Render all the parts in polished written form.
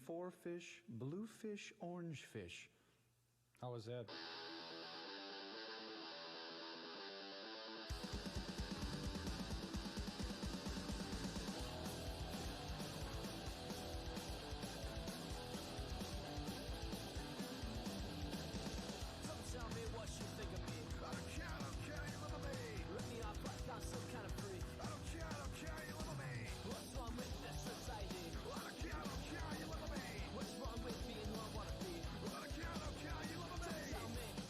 4 fish, blue fish, orange fish. How was that? Tell me what you think of me. I don't care, you love me. Let me off like I'm some kind of freak. I don't care, you love me. What's wrong with this society? I don't care, you love me. What's wrong with being who I wanna be? I don't care, you love me. Tell me.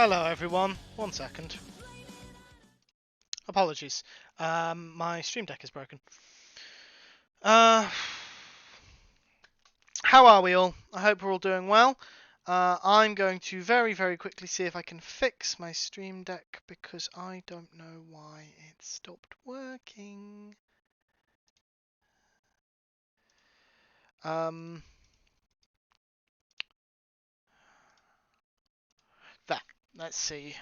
Hello everyone, 1 second. Apologies. My stream deck is broken. How are we all? I hope we're all doing well. I'm going to very, very quickly see if I can fix my stream deck because I don't know why it stopped working. There. Let's see.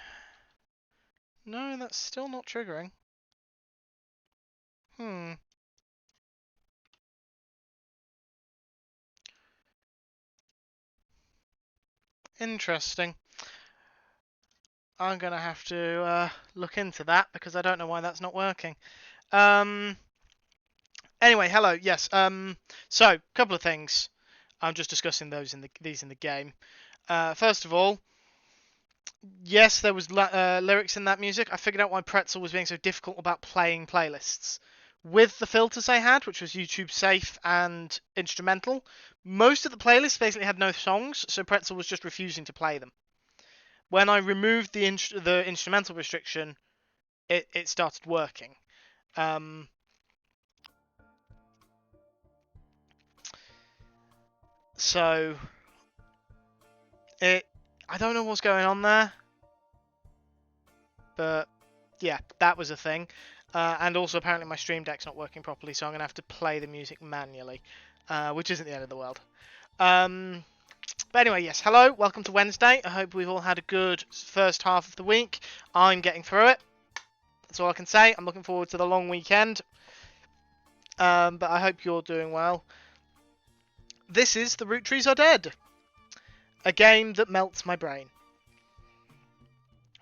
No, that's still not triggering. Interesting. I'm going to have to look into that because I don't know why that's not working. Anyway, hello. Yes. So, couple of things. I'm just discussing these in the game. First of all, yes, there was lyrics in that music. I figured out why Pretzel was being so difficult about playing playlists. With the filters I had, which was YouTube safe and instrumental, most of the playlists basically had no songs, so Pretzel was just refusing to play them. When I removed the instrumental restriction, it started working. So I don't know what's going on there, but yeah, that was a thing. And also apparently my stream deck's not working properly, so I'm gonna have to play the music manually, which isn't the end of the world. But anyway, yes, hello, welcome to Wednesday. I hope we've all had a good first half of the week. I'm getting through it. That's all I can say. I'm looking forward to the long weekend. But I hope you're doing well. This is the Roottrees Are Dead. A game that melts my brain.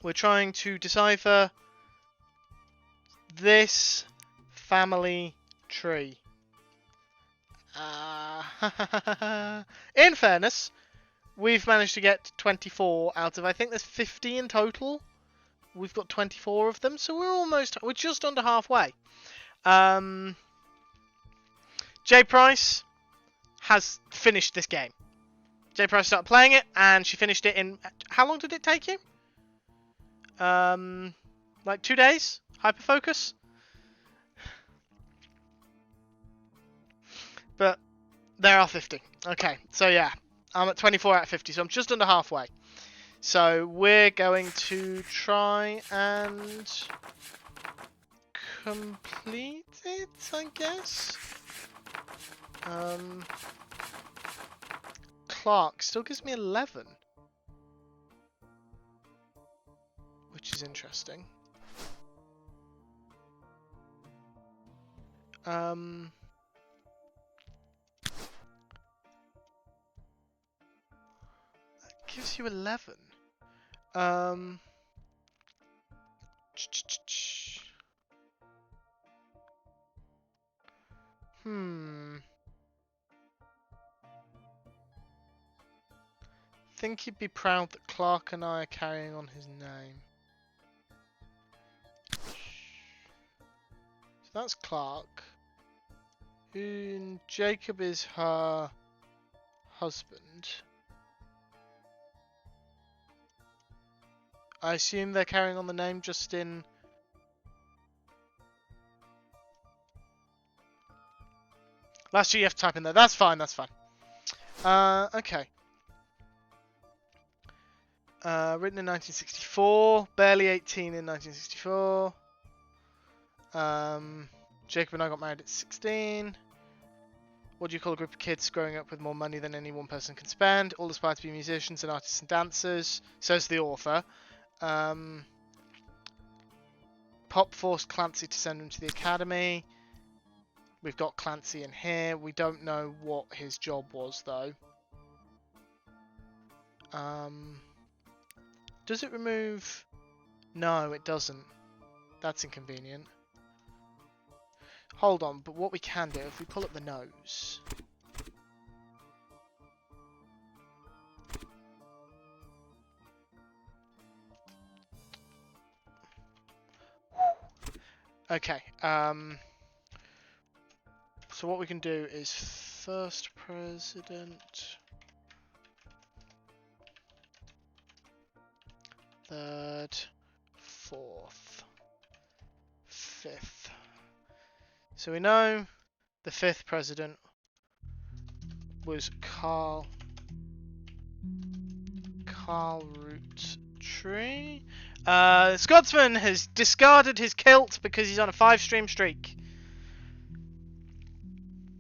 We're trying to decipher this family tree. In fairness, we've managed to get 24 out of, I think there's 50 in total. We've got 24 of them, so we're just under halfway. J Price has finished this game. J Price started playing it, and she finished it in... How long did it take you? Like 2 days? Hyperfocus? But there are 50. Okay, so yeah. I'm at 24 out of 50, so I'm just under halfway. So we're going to try and complete it, I guess. Clark still gives me 11. Which is interesting. That gives you 11. Think he'd be proud that Clark and I are carrying on his name. So that's Clark. And Jacob is her husband. I assume they're carrying on the name just in... Last year you have to type in there. That's fine, that's fine. Okay. Written in 1964. Barely 18 in 1964. Jacob and I got married at 16. What do you call a group of kids growing up with more money than any one person can spend? All aspire to be musicians and artists and dancers, says the author. Pop forced Clancy to send him to the academy. We've got Clancy in here. We don't know what his job was, though. Does it remove... No, it doesn't. That's inconvenient. Hold on, but what we can do, if we pull up the nose... Okay, so what we can do is first president, third, fourth, fifth. So we know the fifth president was Carl Roottree. Scotsman has discarded his kilt because he's on a 5-stream streak.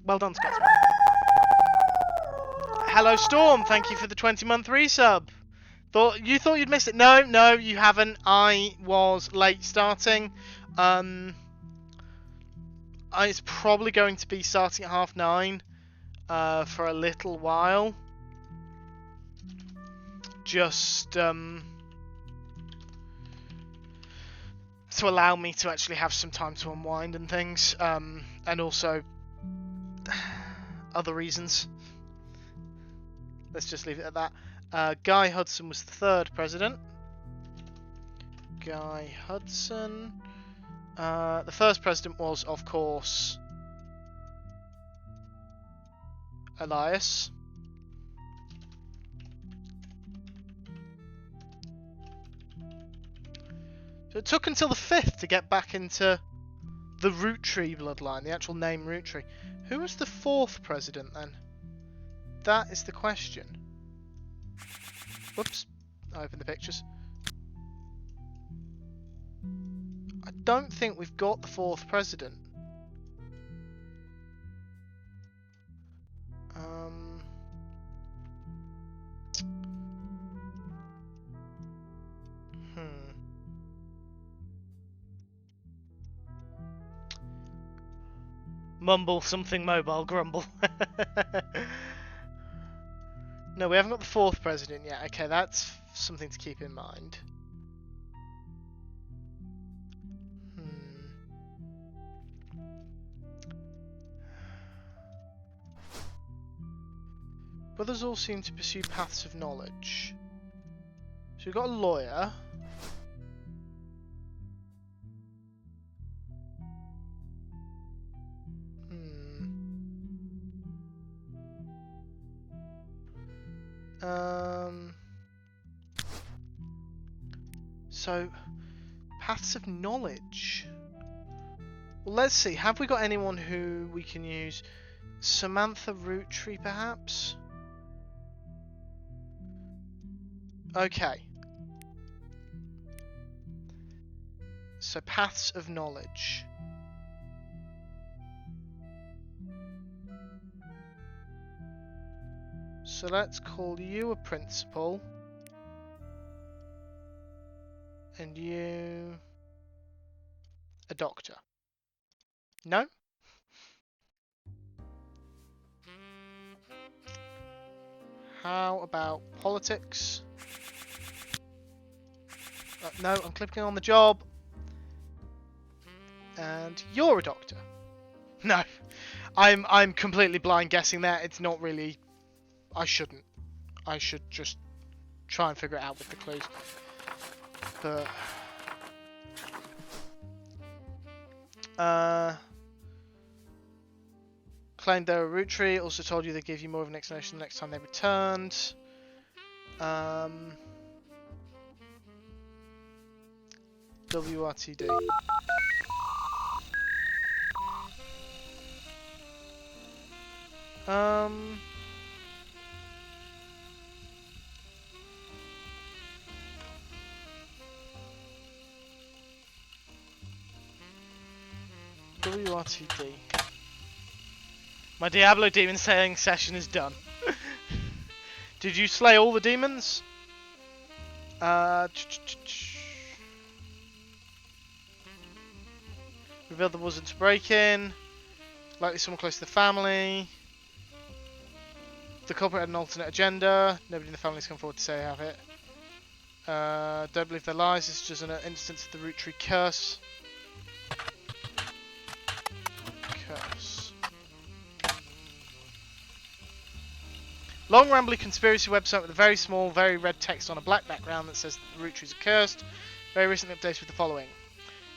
Well done, Scotsman. Hello, Storm. Thank you for the 20-month resub. Thought you'd missed it. No, you haven't. I was late starting. It's probably going to be starting at 9:30 for a little while. Just to allow me to actually have some time to unwind and things, and also other reasons. Let's just leave it at that. Guy Hudson was the third president. Guy Hudson. The first president was, of course, Elias. So it took until the 5th to get back into the Roottree bloodline, the actual name Roottree. Who was the 4th president then? That is the question. Whoops, I opened the pictures. I don't think we've got the 4th president. Mumble something mobile grumble. No, we haven't got the 4th president yet. Okay, that's something to keep in mind. Brothers all seem to pursue paths of knowledge. So we've got a lawyer. So, paths of knowledge. Well, let's see. Have we got anyone who we can use? Samantha Roottree, perhaps? Okay. So, paths of knowledge. So let's call you a principal. And you a doctor. No? How about politics? No, I'm clicking on the job. And you're a doctor. No. I'm completely blind guessing there. It's not really... I shouldn't. I should just try and figure it out with the clues. But... claimed they were a Roottree. Also told you they gave you more of an explanation the next time they returned. WRTD. WRTD. My Diablo demon slaying session is done. Did you slay all the demons? Revealed there wasn't to break in. Likely someone close to the family. The culprit had an alternate agenda. Nobody in the family's come forward to say they have it. Don't believe their lies. It's just an instance of the Roottree curse. Long rambly conspiracy website with a very small, very red text on a black background that says that the Roottrees are cursed. Very recently updated with the following.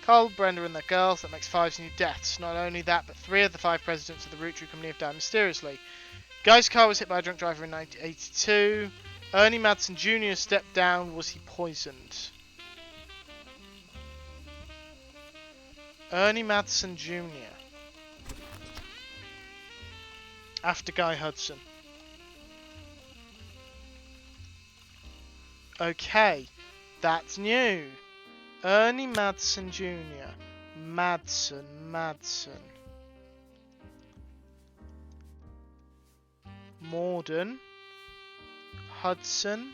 Carl, Brenda and their girls, that makes 5 new deaths. Not only that, but 3 of the 5 presidents of the Roottree company have died mysteriously. Guy's car was hit by a drunk driver in 1982. Ernie Madsen Jr. stepped down. Was he poisoned? Ernie Madsen Jr. After Guy Hudson. Okay, that's new. Ernie Madsen Jr. Madsen. Morden. Hudson.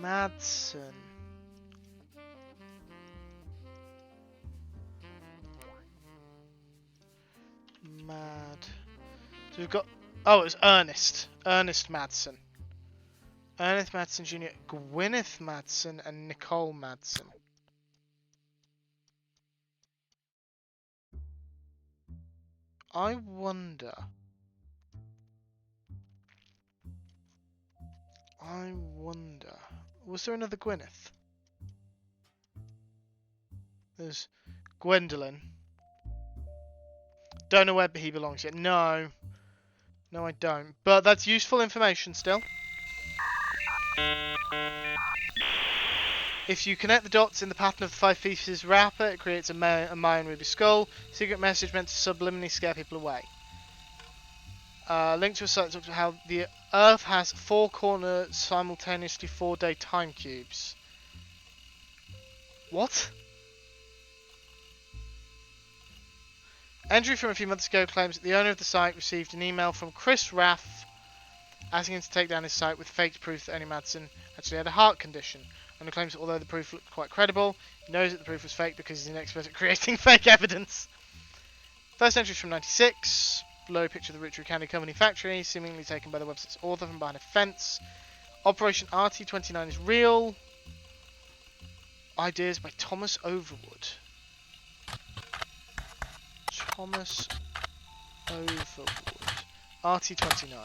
Madsen. So we've got... Oh, it was Ernest. Ernest Madsen. Ernest Madsen Jr., Gwyneth Madsen, and Nicole Madsen. I wonder... Was there another Gwyneth? There's Gwendolyn. Don't know where he belongs yet. No. No, I don't. But that's useful information still. If you connect the dots in the pattern of the 5 pieces wrapper, it creates a Mayan ruby skull. Secret message meant to subliminally scare people away. Link to a site that talks about how the Earth has 4 corners, simultaneously 4-day time cubes. What? Entry from a few months ago claims that the owner of the site received an email from Chris Raff asking him to take down his site with faked proof that Ernie Madsen actually had a heart condition. And claims that although the proof looked quite credible, he knows that the proof was fake because he's an expert at creating fake evidence. First entry from 96. Below a picture of the Roottrees Candy Company factory, seemingly taken by the website's author from behind a fence. Operation RT29 is real. Ideas by Thomas Overwood. Thomas Overwood. RT29.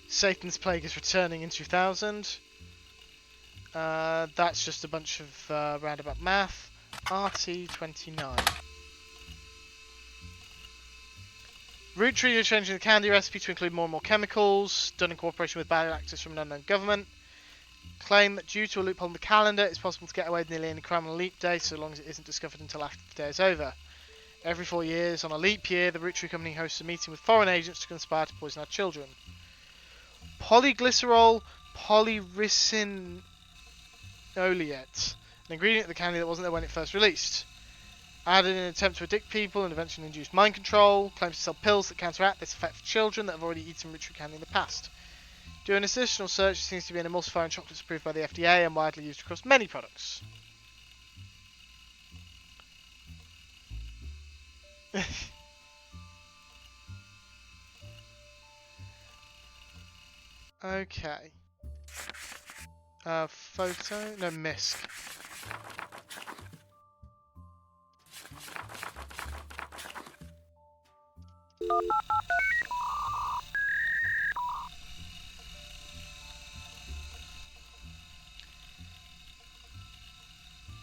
Satan's Plague is returning in 2000. That's just a bunch of roundabout math. RT29. Roottrees are changing the candy recipe to include more and more chemicals, done in cooperation with bad actors from an unknown government. Claim that due to a loophole in the calendar, it's possible to get away with nearly any crime on a leap day, so long as it isn't discovered until after the day is over. Every 4 years, on a leap year, the Roottrees Company hosts a meeting with foreign agents to conspire to poison our children. Polyglycerol polyricin oleate, an ingredient of the candy that wasn't there when it first released. Added in an attempt to addict people and eventually induce mind control, claims to sell pills that counteract this effect for children that have already eaten Roottrees candy in the past. Doing an additional search, it seems to be an emulsifier in chocolates approved by the FDA and widely used across many products. Okay. Photo? No, misc.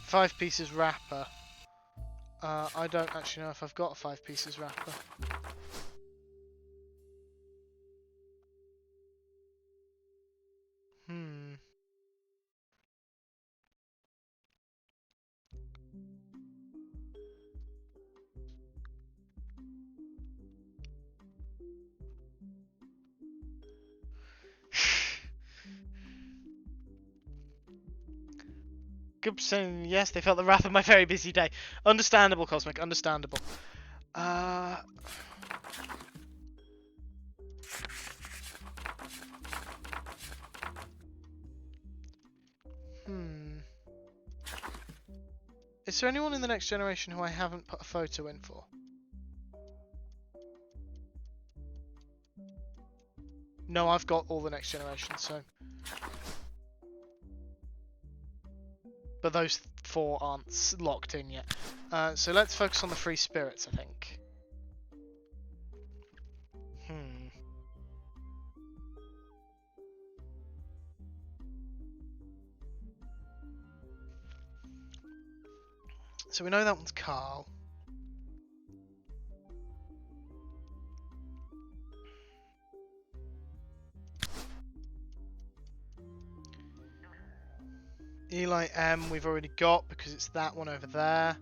Five pieces wrapper. I don't actually know if I've got a 5 pieces wrapper. Good saying yes, they felt the wrath of my very busy day. Understandable, Cosmic, understandable. Is there anyone in the next generation who I haven't put a photo in for? No, I've got all the next generation, so... But those 4 aren't locked in yet. So let's focus on the free spirits, I think. So we know that one's Carl. Eli M we've already got because it's that one over there.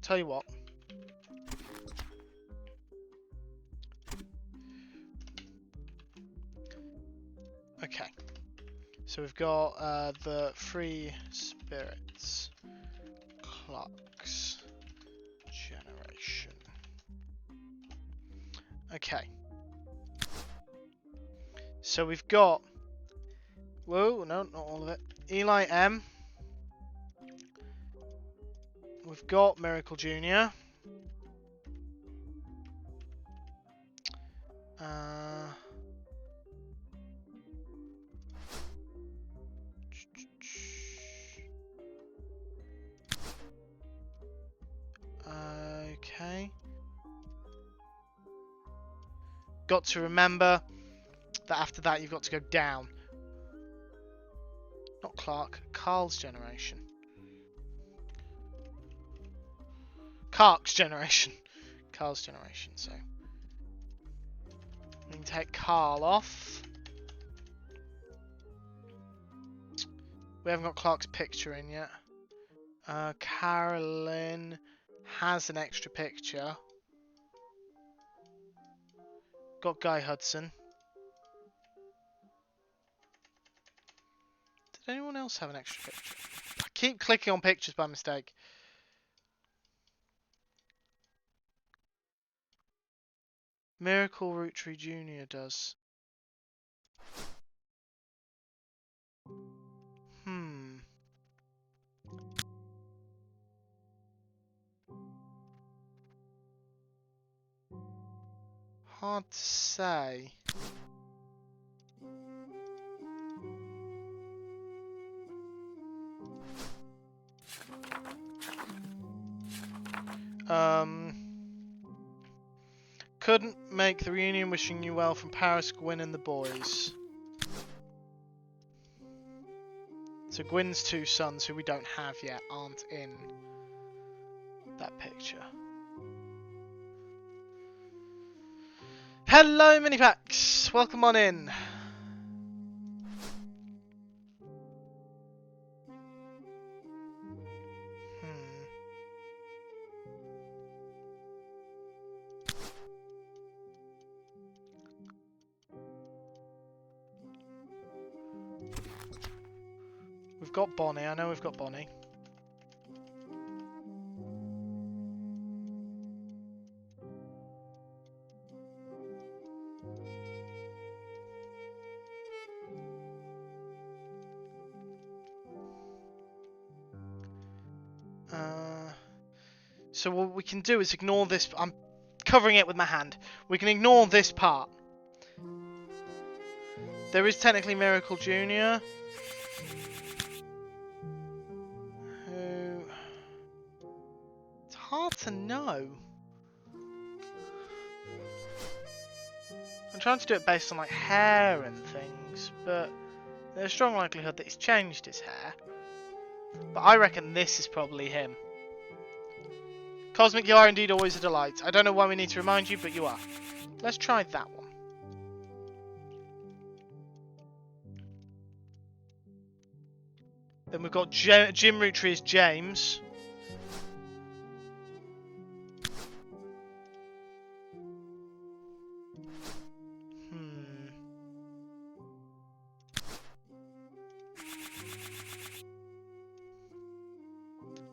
Tell you what. Okay. So we've got the Free Spirits Clocks generation. Okay. So we've got... Whoa, no, not all of it. Eli M. We've got Miracle Jr. Okay. Got to remember that after that you've got to go down. Not Clark, Carl's generation. Clark's generation. Carl's generation, so. We can take Carl off. We haven't got Clark's picture in yet. Carolyn has an extra picture. Got Guy Hudson. Did anyone else have an extra picture? I keep clicking on pictures by mistake. Miracle Roottrees Jr. does. Hard to say. Couldn't make the reunion, wishing you well from Paris, Gwyn and the boys. So Gwyn's two sons, who we don't have yet, aren't in that picture. Hello, Minipacks! Welcome on in. We've got Bonnie, I know we've got Bonnie. So what we can do is ignore this. I'm covering it with my hand. We can ignore this part. There is technically Miracle Jr. Who... It's hard to know. I'm trying to do it based on like hair and things, but there's a strong likelihood that he's changed his hair. But I reckon this is probably him. Cosmic, you are indeed always a delight. I don't know why we need to remind you, but you are. Let's try that one. Then we've got Jim Roottrees James.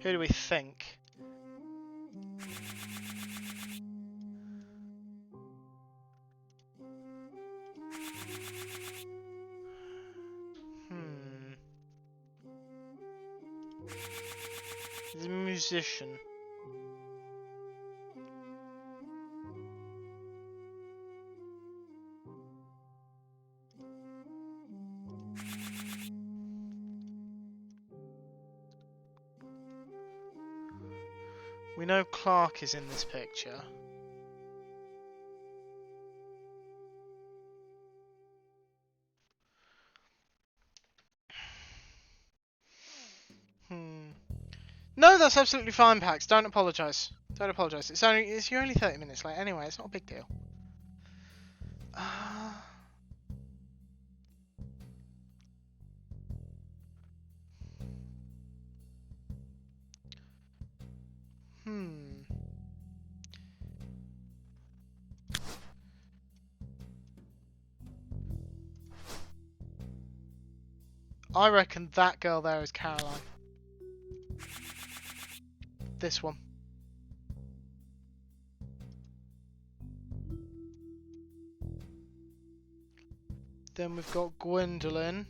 Who do we think? He's a musician. We know Clark is in this picture. No, that's absolutely fine, Pax. Don't apologise. Don't apologise. You're only 30 minutes late anyway. It's not a big deal. Hmm. I reckon that girl there is Caroline. This one. Then we've got Gwendolyn,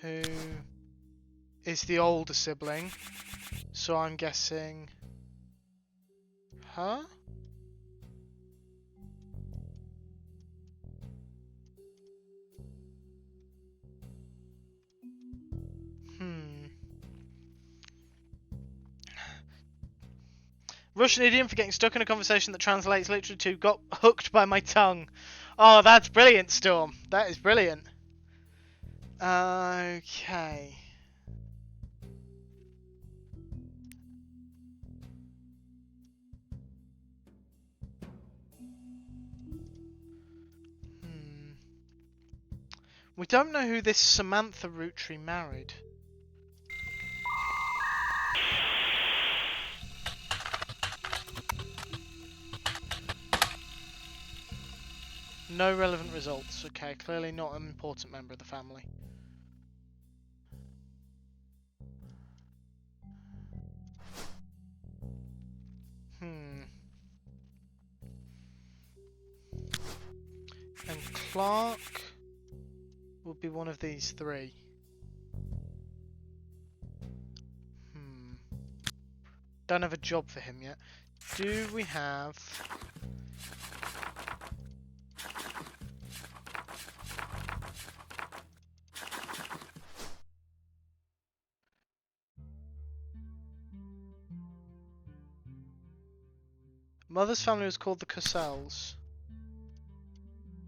who is the older sibling. So I'm guessing her? Russian idiom for getting stuck in a conversation that translates literally to got hooked by my tongue. Oh, that's brilliant, Storm. That is brilliant. Okay. We don't know who this Samantha Rootree married. No relevant results. Okay, clearly not an important member of the family. And Clark would be one of these three. Don't have a job for him yet. Do we have... Mother's family was called the Cossells.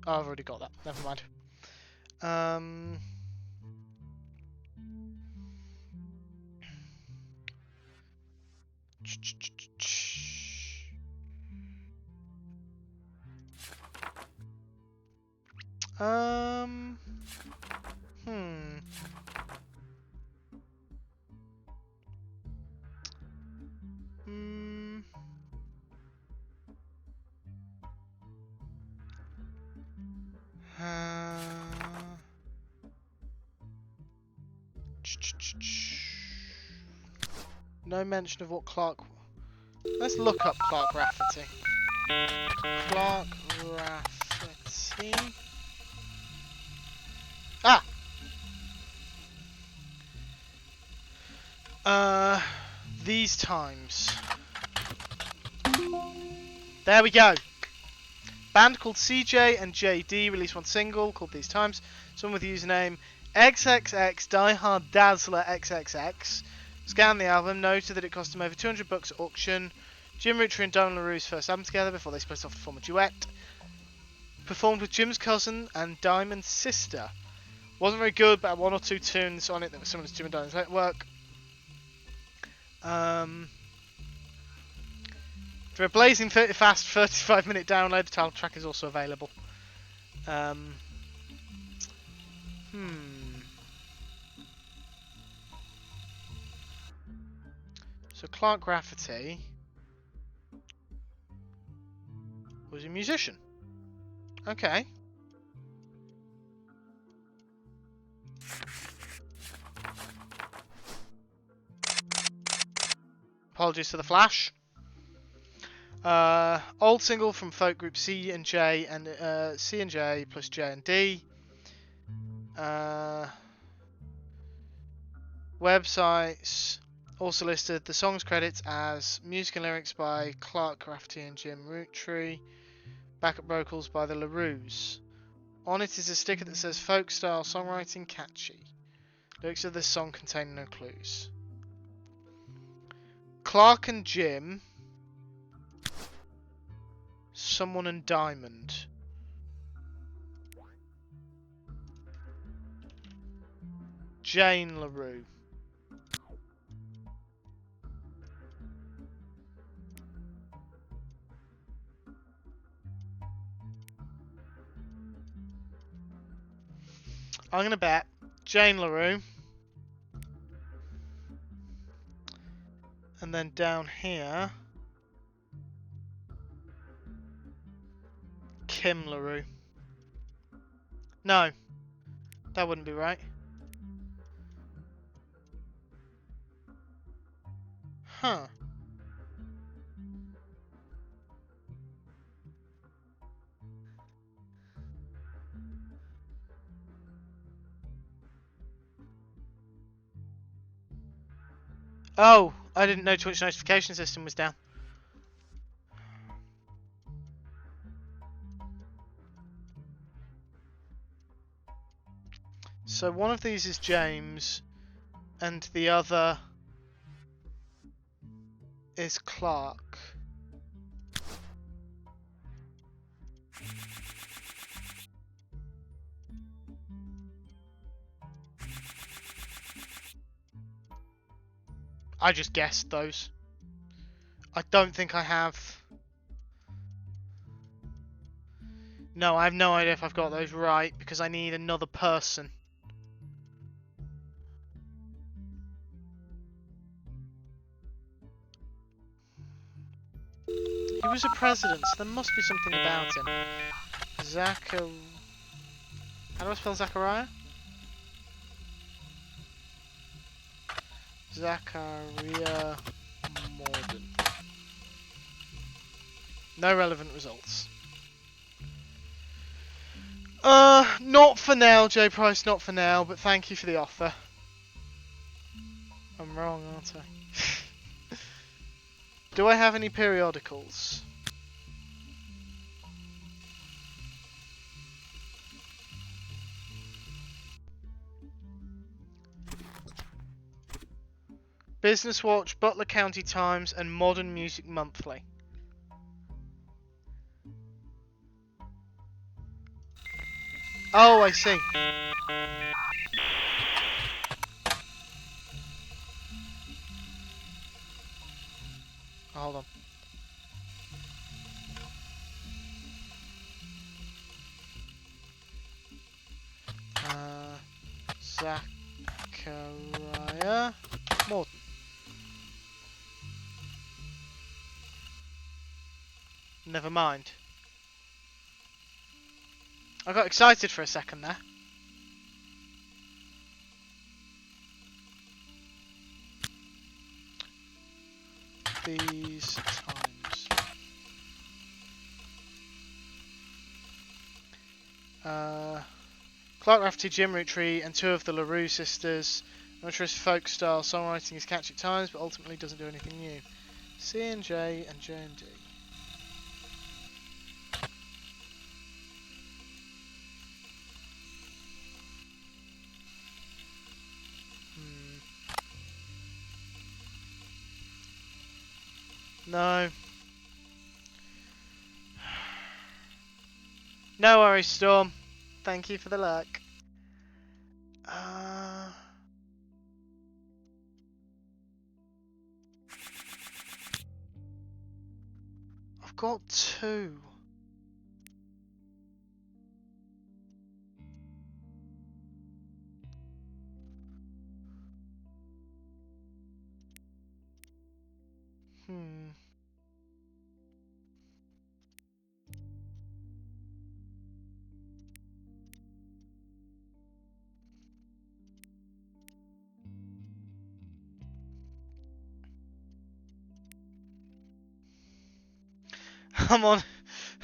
Oh, I've already got that. Never mind. No mention of what Clark... Let's look up Clark Rafferty. Clark Rafferty... Ah! These times. There we go! Band called CJ and JD released one single called These Times. Someone with the username XXX Diehard Dazzler XXX. Scanned the album, noted that it cost him over $200 at auction. Jim Rootree and Don LaRue's first album together before they split off to form a duet. Performed with Jim's cousin and Diamond's sister. Wasn't very good, but had one or two tunes on it that were similar to Jim and Diamond's network. For a blazing fast 35-minute download, the title track is also available. So Clark Rafferty was a musician. Okay. Apologies for the flash. Old single from folk group C and J and C and J plus J and D. Websites also listed the song's credits as music and lyrics by Clark Rafferty and Jim Rootree. Backup vocals by the LaRues. On it is a sticker that says folk style songwriting catchy. Lyrics of this song contain no clues. Clark and Jim. Someone and Diamond. Jane LaRue. I'm gonna bet Jane LaRue. And then down here, Kim LaRue. No, that wouldn't be right. Huh. Oh, I didn't know Twitch notification system was down. So one of these is James, and the other is Clark. I just guessed those. I don't think I have... No, I have no idea if I've got those right, because I need another person. He was a president, so there must be something about him. How do I spell Zachariah? Zachariah Morden. No relevant results. Not for now, J Price, not for now, but thank you for the offer. I'm wrong, aren't I? Do I have any periodicals? Business Watch, Butler County Times, and Modern Music Monthly. Oh, I see. Hold on. Zachariah Morton. Never mind. I got excited for a second there. These times. Clark Rafferty, Jim Roottrees, and two of the LaRue sisters. Motorist folk style songwriting is catchy at times, but ultimately doesn't do anything new. C and J and J and D. No. No worries, Storm. Thank you for the luck. I've got two.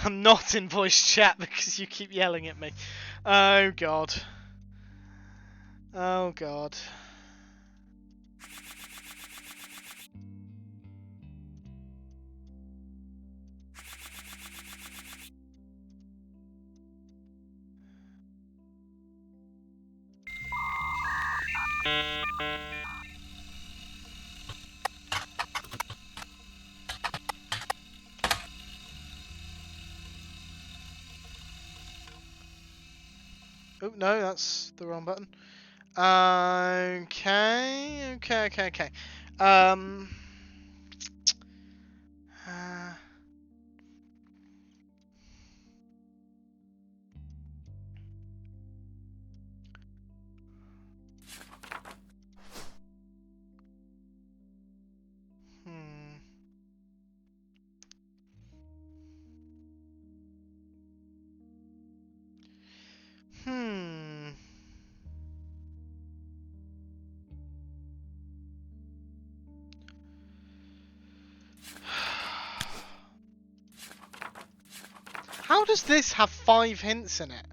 I'm not in voice chat because you keep yelling at me. Oh god. Oh god. Oh no, that's the wrong button. Okay. does this have 5 hints in it?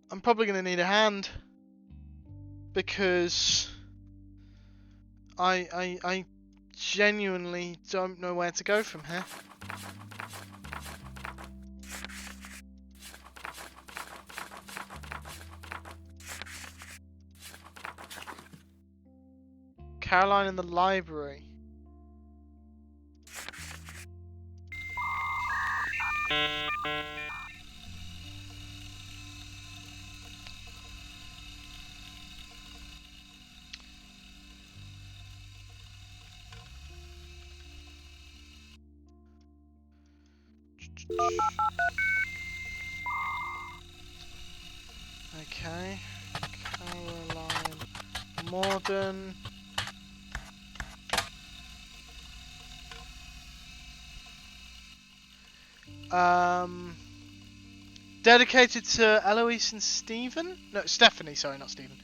I'm probably going to need a hand, because I genuinely don't know where to go from here. Caroline in the library. Okay. Caroline Morden. Dedicated to Eloise and Stephen? No, Stephanie, sorry, not Stephen.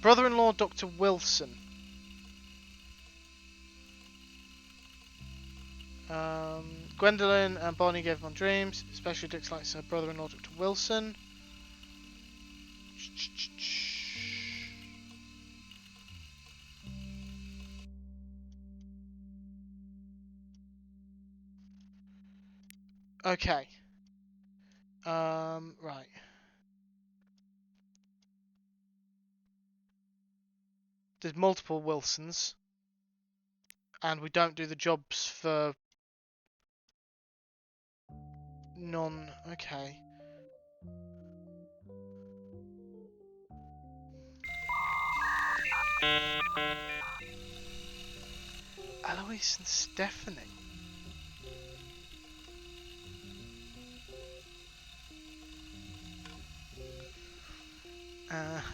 Brother-in-law Dr. Wilson. Gwendolyn and Bonnie gave him on dreams, especially Dick's likes her brother-in-law Dr. Wilson. Okay. Right. There's multiple Wilsons, and we don't do the jobs for none. Okay. Eloise and Stephanie.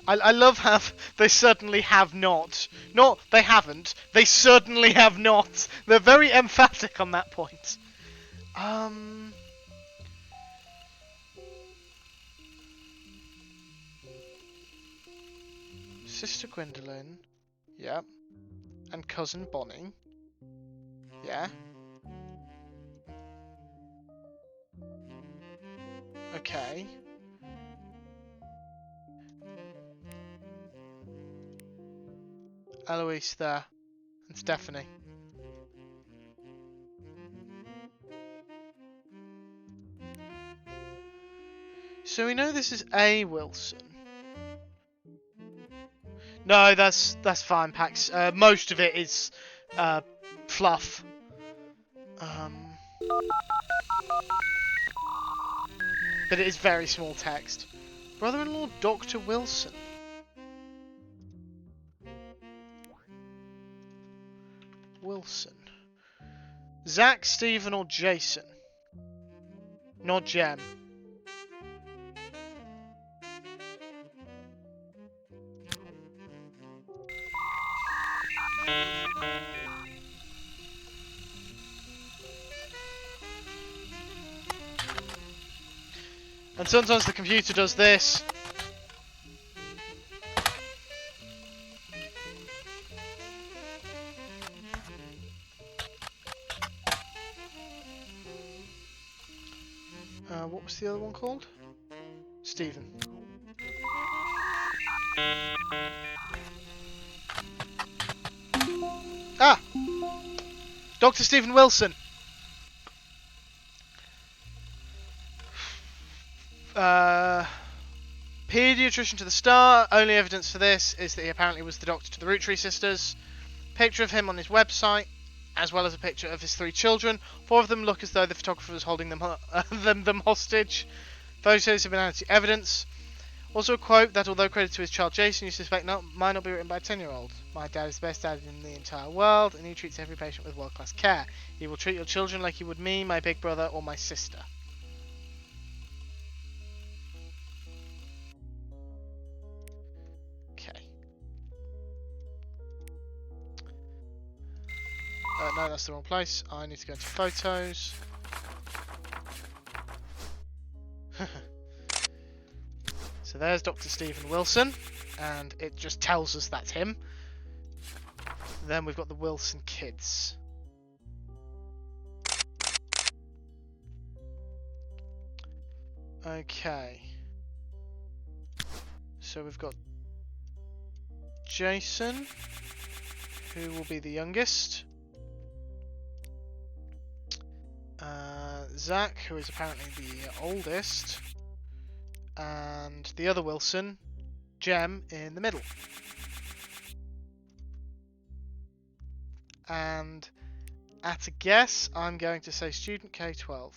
I love how they certainly have not. Not they haven't. They certainly have not. They're very emphatic on that point. Sister Gwendolyn. Yeah. And cousin Bonnie. Yeah. Okay. Eloise there. And Stephanie. So we know this is a Wilson. No, that's fine, Pax. Most of it is fluff. But it is very small text. Brother-in-law Dr. Wilson. Wilson. Zach, Stephen, or Jason? Not Jem. And sometimes the computer does this. What was the other one called? Stephen. Ah! Dr. Stephen Wilson. Pediatrician to the star. Only evidence for this is that he apparently was the doctor to the Roottrees sisters. Picture of him on his website, as well as a picture of his 3 children. 4 of them look as though the photographer was holding them them hostage. Photos have been added to evidence. Also a quote that, although credited to his child Jason, you suspect might not be written by a 10-year-old. My dad is the best dad in the entire world, and he treats every patient with world-class care. He will treat your children like he would me, my big brother, or my sister. Okay. No, that's the wrong place. I need to go into photos. So there's Dr. Stephen Wilson, and it just tells us that's him. Then we've got the Wilson kids. Okay. So we've got Jason, who will be the youngest. Zach, who is apparently the oldest. And the other Wilson, Jem, in the middle. And at a guess, I'm going to say student K-12.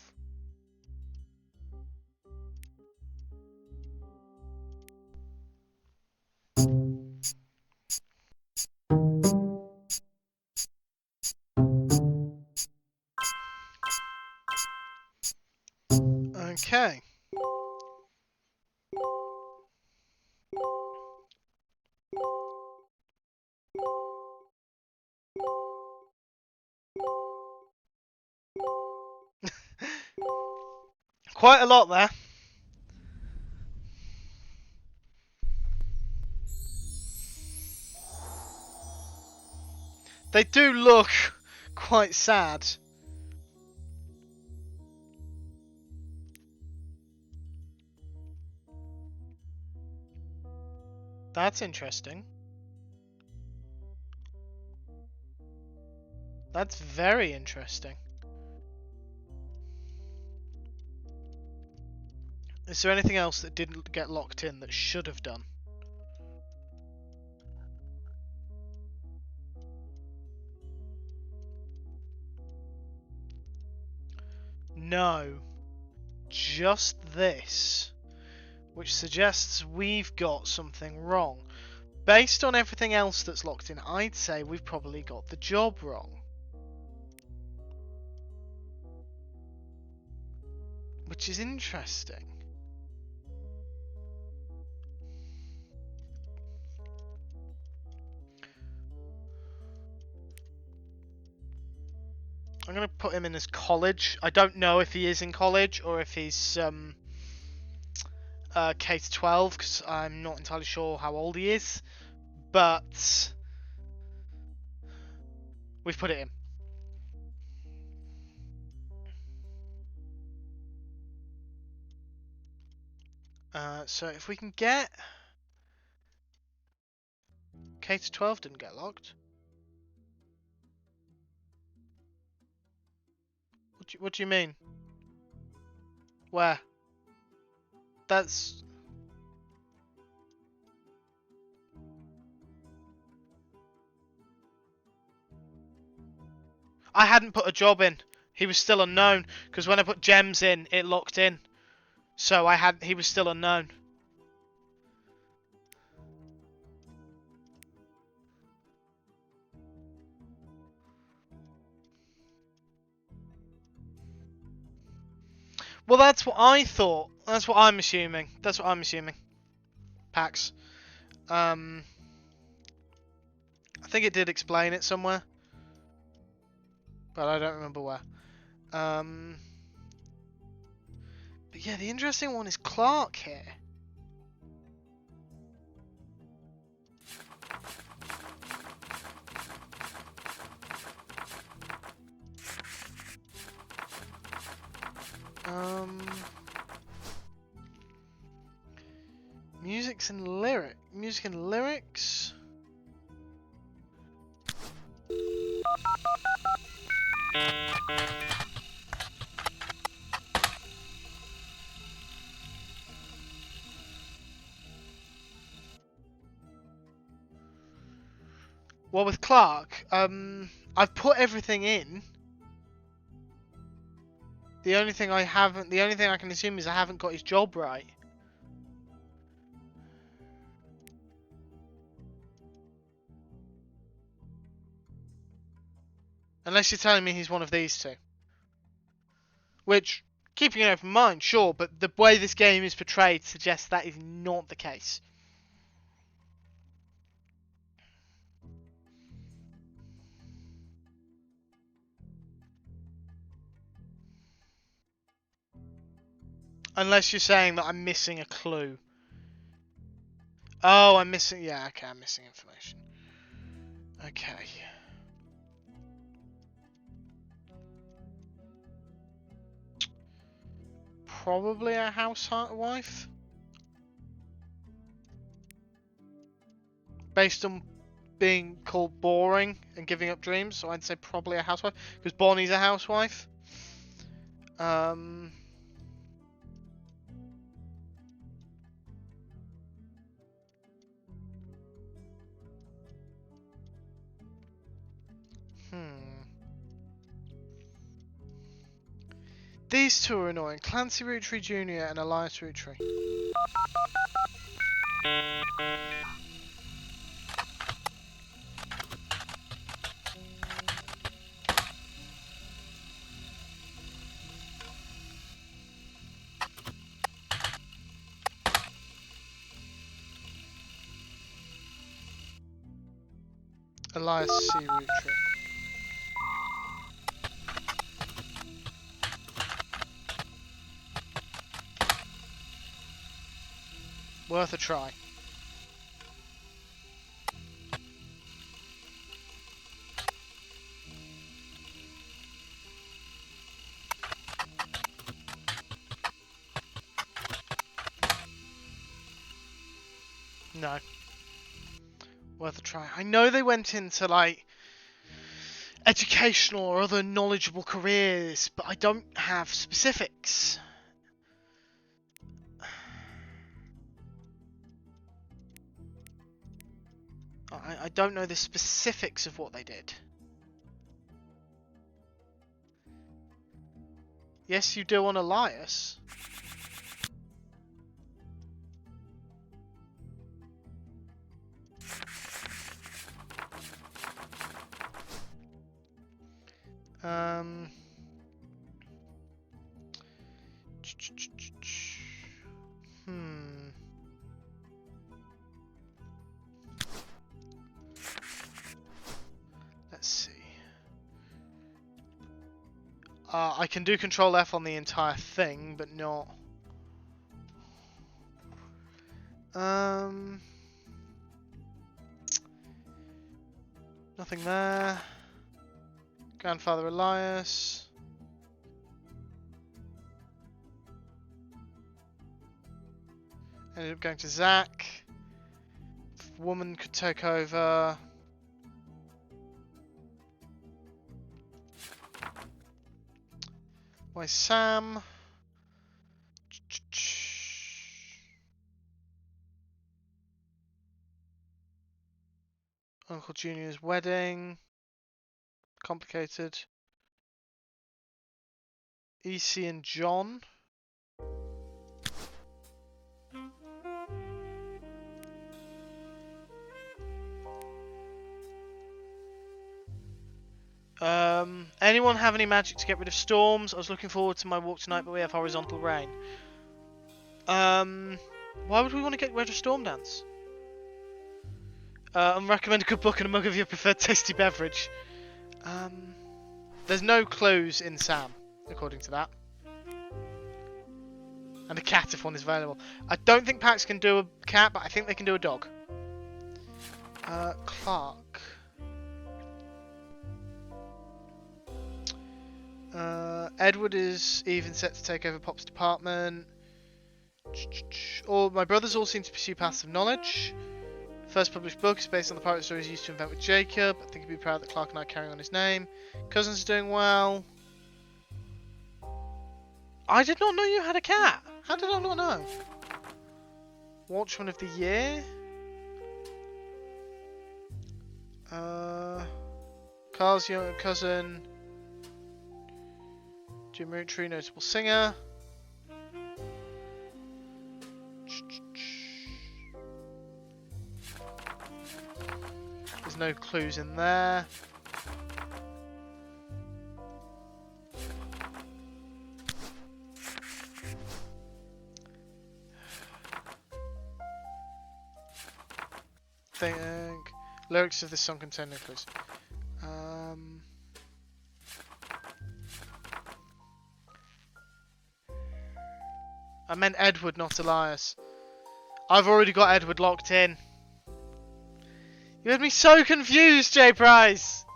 Okay. Quite a lot there. They do look quite sad. That's interesting. That's very interesting. Is there anything else that didn't get locked in that should have done? No. Just this. Which suggests we've got something wrong. Based on everything else that's locked in, I'd say we've probably got the job wrong. Which is interesting. I'm going to put him in as college. I don't know if he is in college or if he's K-12 because I'm not entirely sure how old he is. But we've put it in. So if we can get... K-12 didn't get locked. What do you mean? Where? That's... I hadn't put a job in. He was still unknown because when I put gems in, it locked in. So he was still unknown. Well, that's what I thought. That's what I'm assuming. That's what I'm assuming. Pax. I think it did explain it somewhere. But I don't remember where. But yeah, the interesting one is Clark here. Music and lyrics. Well, with Clark, I've put everything in. The only thing I can assume is I haven't got his job right. Unless you're telling me he's one of these two. Which, keeping an open mind, sure, but the way this game is portrayed suggests that is not the case. Unless you're saying that I'm missing a clue. Oh, I'm missing... Yeah, okay, I'm missing information. Okay. Probably a housewife? Based on being called boring and giving up dreams, so I'd say probably a housewife. Because Bonnie's a housewife. These two are annoying. Clancy Roottrees Jr. and Elias Roottrees. Elias C. Roottrees. Worth a try. No. Worth a try. I know they went into, like, educational or other knowledgeable careers, but I don't have specifics. I don't know the specifics of what they did. Yes, you do on Elias. Let's see. I can do Control F on the entire thing, but not. Nothing there. Grandfather Elias. Ended up going to Zach. Woman could take over. Why Sam? Uncle Junior's wedding. Complicated. EC and John. Anyone have any magic to get rid of storms? I was looking forward to my walk tonight, but we have horizontal rain. Why would we want to get rid of storm dance? Recommend a good book and a mug of your preferred tasty beverage. There's no clues in Sam, according to that. And a cat if one is available. I don't think Pax can do a cat, but I think they can do a dog. Clark. Edward is even set to take over Pop's department. My brothers all seem to pursue paths of knowledge. First published book is based on the pirate stories used to invent with Jacob. I think he'd be proud that Clark and I are carrying on his name. Cousins are doing well. I did not know you had a cat. How did I not know? Watchman of the Year. Carl's young cousin. Jim Roottrees, notable singer. There's no clues in there. Lyrics of this song contain no clues. I meant Edward, not Elias. I've already got Edward locked in. You had me so confused, J Price.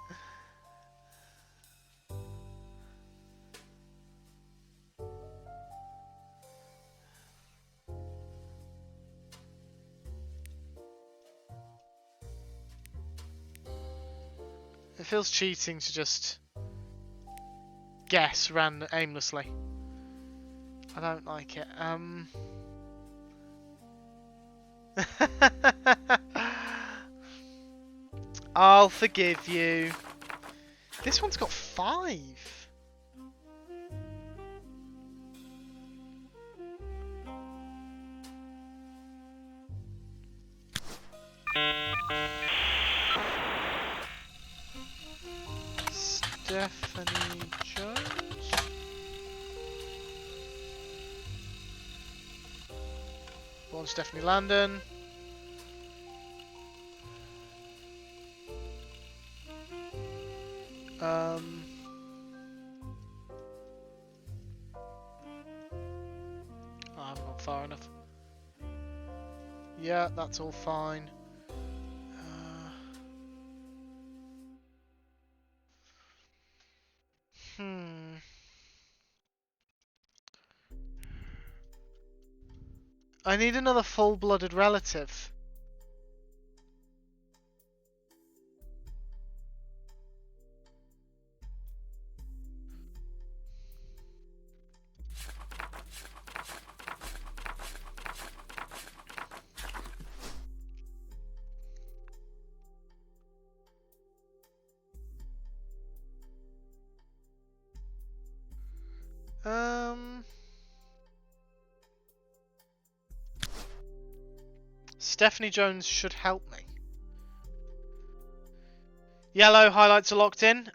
It feels cheating to just guess aimlessly. I don't like it. I'll forgive you. This one's got 5. Stephanie Jones. Born Stephanie Landon. I haven't gone far enough. Yeah, that's all fine. I need another full-blooded relative. Stephanie Jones should help me. Yellow highlights are locked in.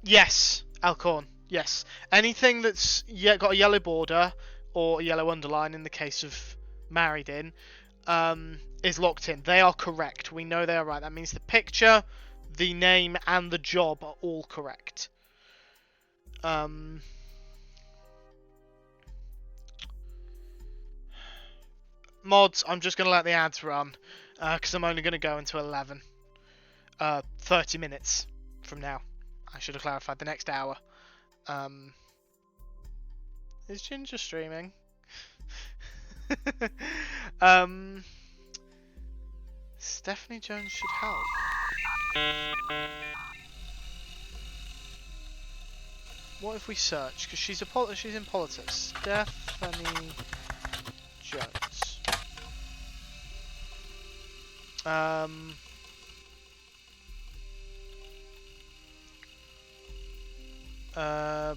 Yes, Alcorn. Yes. Anything that's got a yellow border or a yellow underline in the case of married in is locked in. They are correct. We know they are right. That means the picture, the name, and the job are all correct. Mods, I'm just going to let the ads run because I'm only going to go into 11. 30 minutes from now. I should have clarified the next hour. Is Ginger streaming? Stephanie Jones should help. What if we search? Because she's in politics. Stephanie Jones.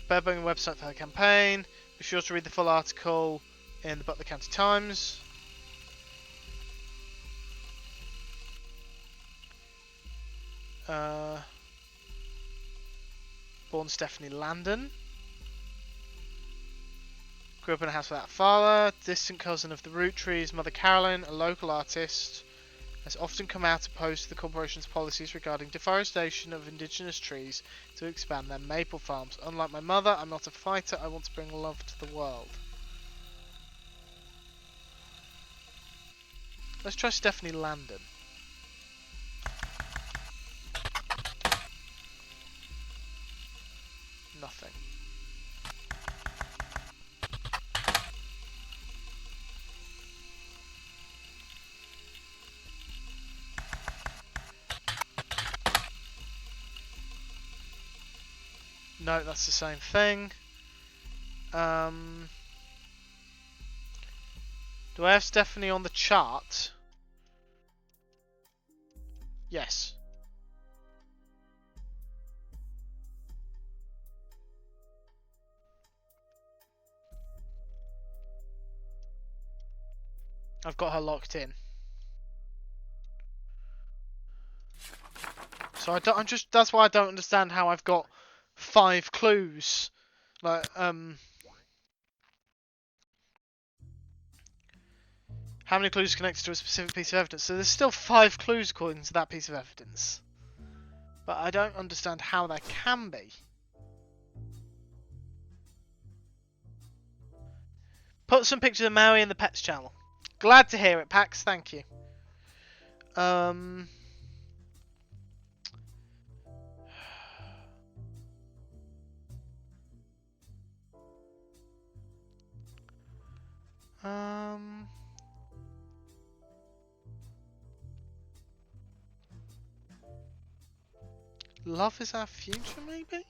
Bedbug website for the campaign. Be sure to read the full article in the Butler County Times. Born Stephanie Landon. Grew up in a house without a father. Distant cousin of the Roottrees, Mother Carolyn, a local artist, has often come out opposed to the corporation's policies regarding deforestation of indigenous trees to expand their maple farms. Unlike my mother, I'm not a fighter. I want to bring love to the world. Let's try Stephanie Landon. Nothing. No, that's the same thing. Do I have Stephanie on the chart? Yes. I've got her locked in. So that's why I don't understand how I've got 5 clues. Like, How many clues connected to a specific piece of evidence? So there's still 5 clues according to that piece of evidence. But I don't understand how there can be. Put some pictures of Maui in the Pets channel. Glad to hear it, Pax. Thank you. Um... Love is our future, maybe?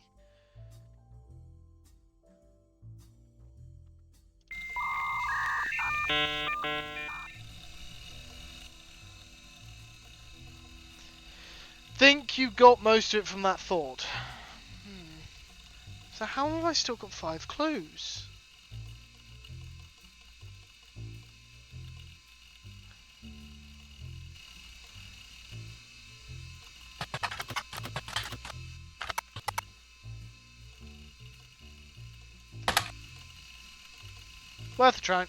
Think you got most of it from that thought. So how have I still got 5 clues? Worth a try.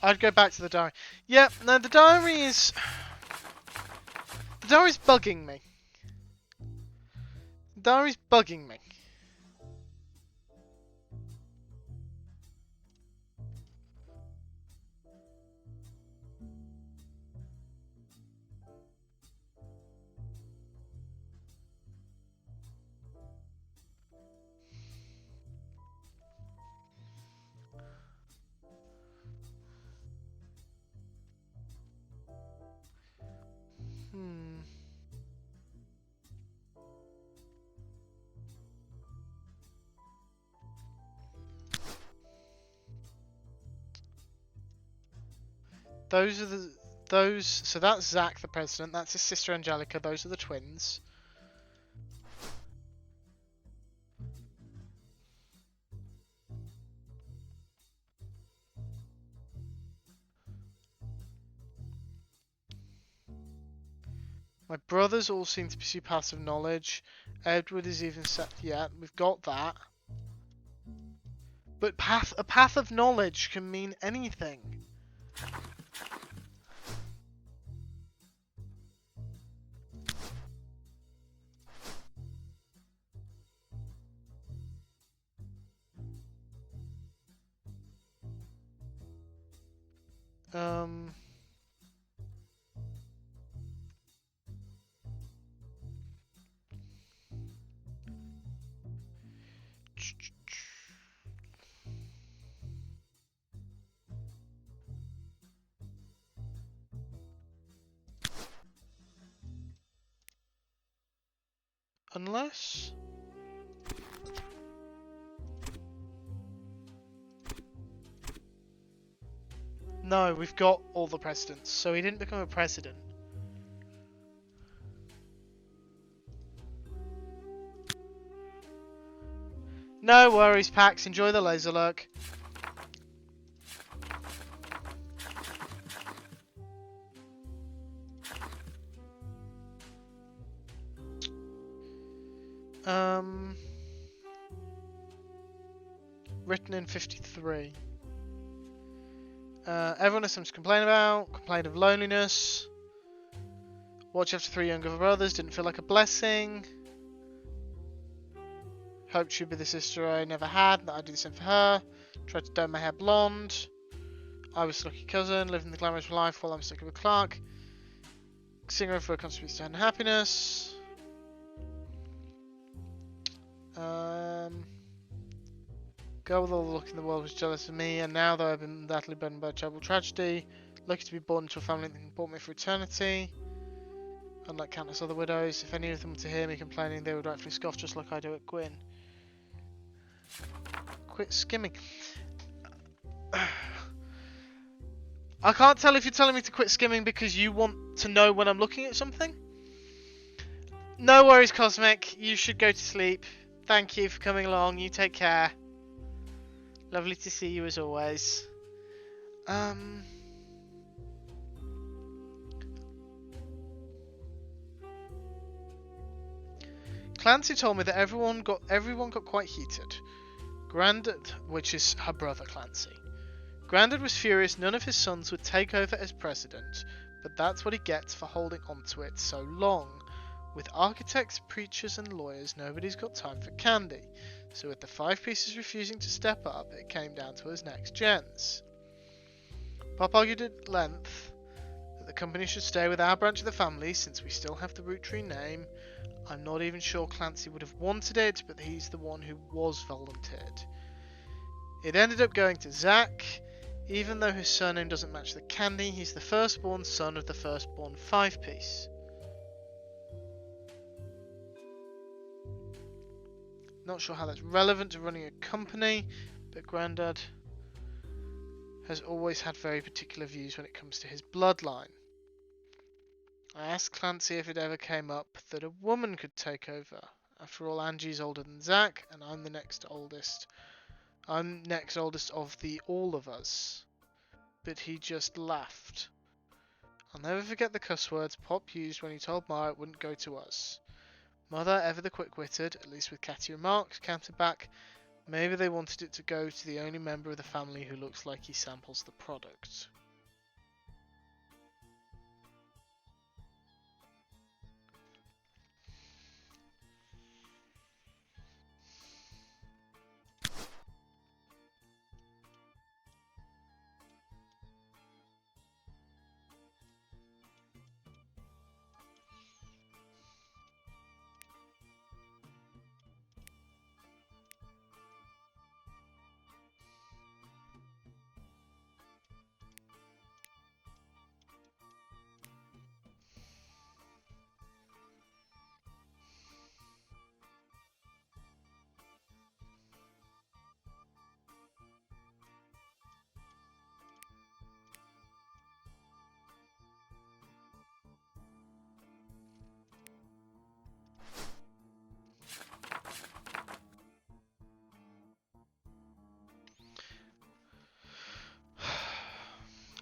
I'd go back to the diary. Yep, no, the diary is... The diary's bugging me. The diary's bugging me. So that's Zach, the president. That's his sister Angelica. Those are the twins. My brothers all seem to pursue paths of knowledge. Edward is even set. Yeah, we've got that. But a path of knowledge can mean anything. Unless... No, we've got all the presidents, so he didn't become a president. No worries, Pax. Enjoy the laser lurk. Written in 53. Everyone has something to complain about. Complained of loneliness. Watch after 3 younger brothers. Didn't feel like a blessing. Hoped she'd be the sister I never had. That I'd do the same for her. Tried to dye my hair blonde. I was a lucky cousin. Living the glamorous life while I'm stuck with Clark. Singer for contributes to happiness. Girl with all the luck in the world was jealous of me, and now though I've been utterly burdened by a terrible tragedy, lucky to be born into a family that brought me for eternity. Unlike countless other widows, if any of them were to hear me complaining, they would rightfully scoff just like I do at Gwyn. Quit skimming. I can't tell if you're telling me to quit skimming because you want to know when I'm looking at something. No worries, Cosmic. You should go to sleep. Thank you for coming along. You take care. Lovely to see you as always. Clancy told me that everyone got quite heated. Grandad, which is her brother Clancy. Grandad was furious none of his sons would take over as president, but that's what he gets for holding onto it so long. With architects, preachers and lawyers, nobody's got time for candy. So with the 5 pieces refusing to step up, it came down to us next gens. Pop argued at length that the company should stay with our branch of the family since we still have the Roottree name. I'm not even sure Clancy would have wanted it, but he's the one who was volunteered. It ended up going to Zach. Even though his surname doesn't match the candy, he's the firstborn son of the firstborn 5-piece. Not sure how that's relevant to running a company, but Grandad has always had very particular views when it comes to his bloodline. I asked Clancy if it ever came up that a woman could take over. After all, Angie's older than Zach, and I'm the next oldest. I'm next oldest of the all of us. But he just laughed. I'll never forget the cuss words Pop used when he told Ma it wouldn't go to us. Mother, ever the quick-witted, at least with catty remarks, countered back, maybe they wanted it to go to the only member of the family who looks like he samples the product.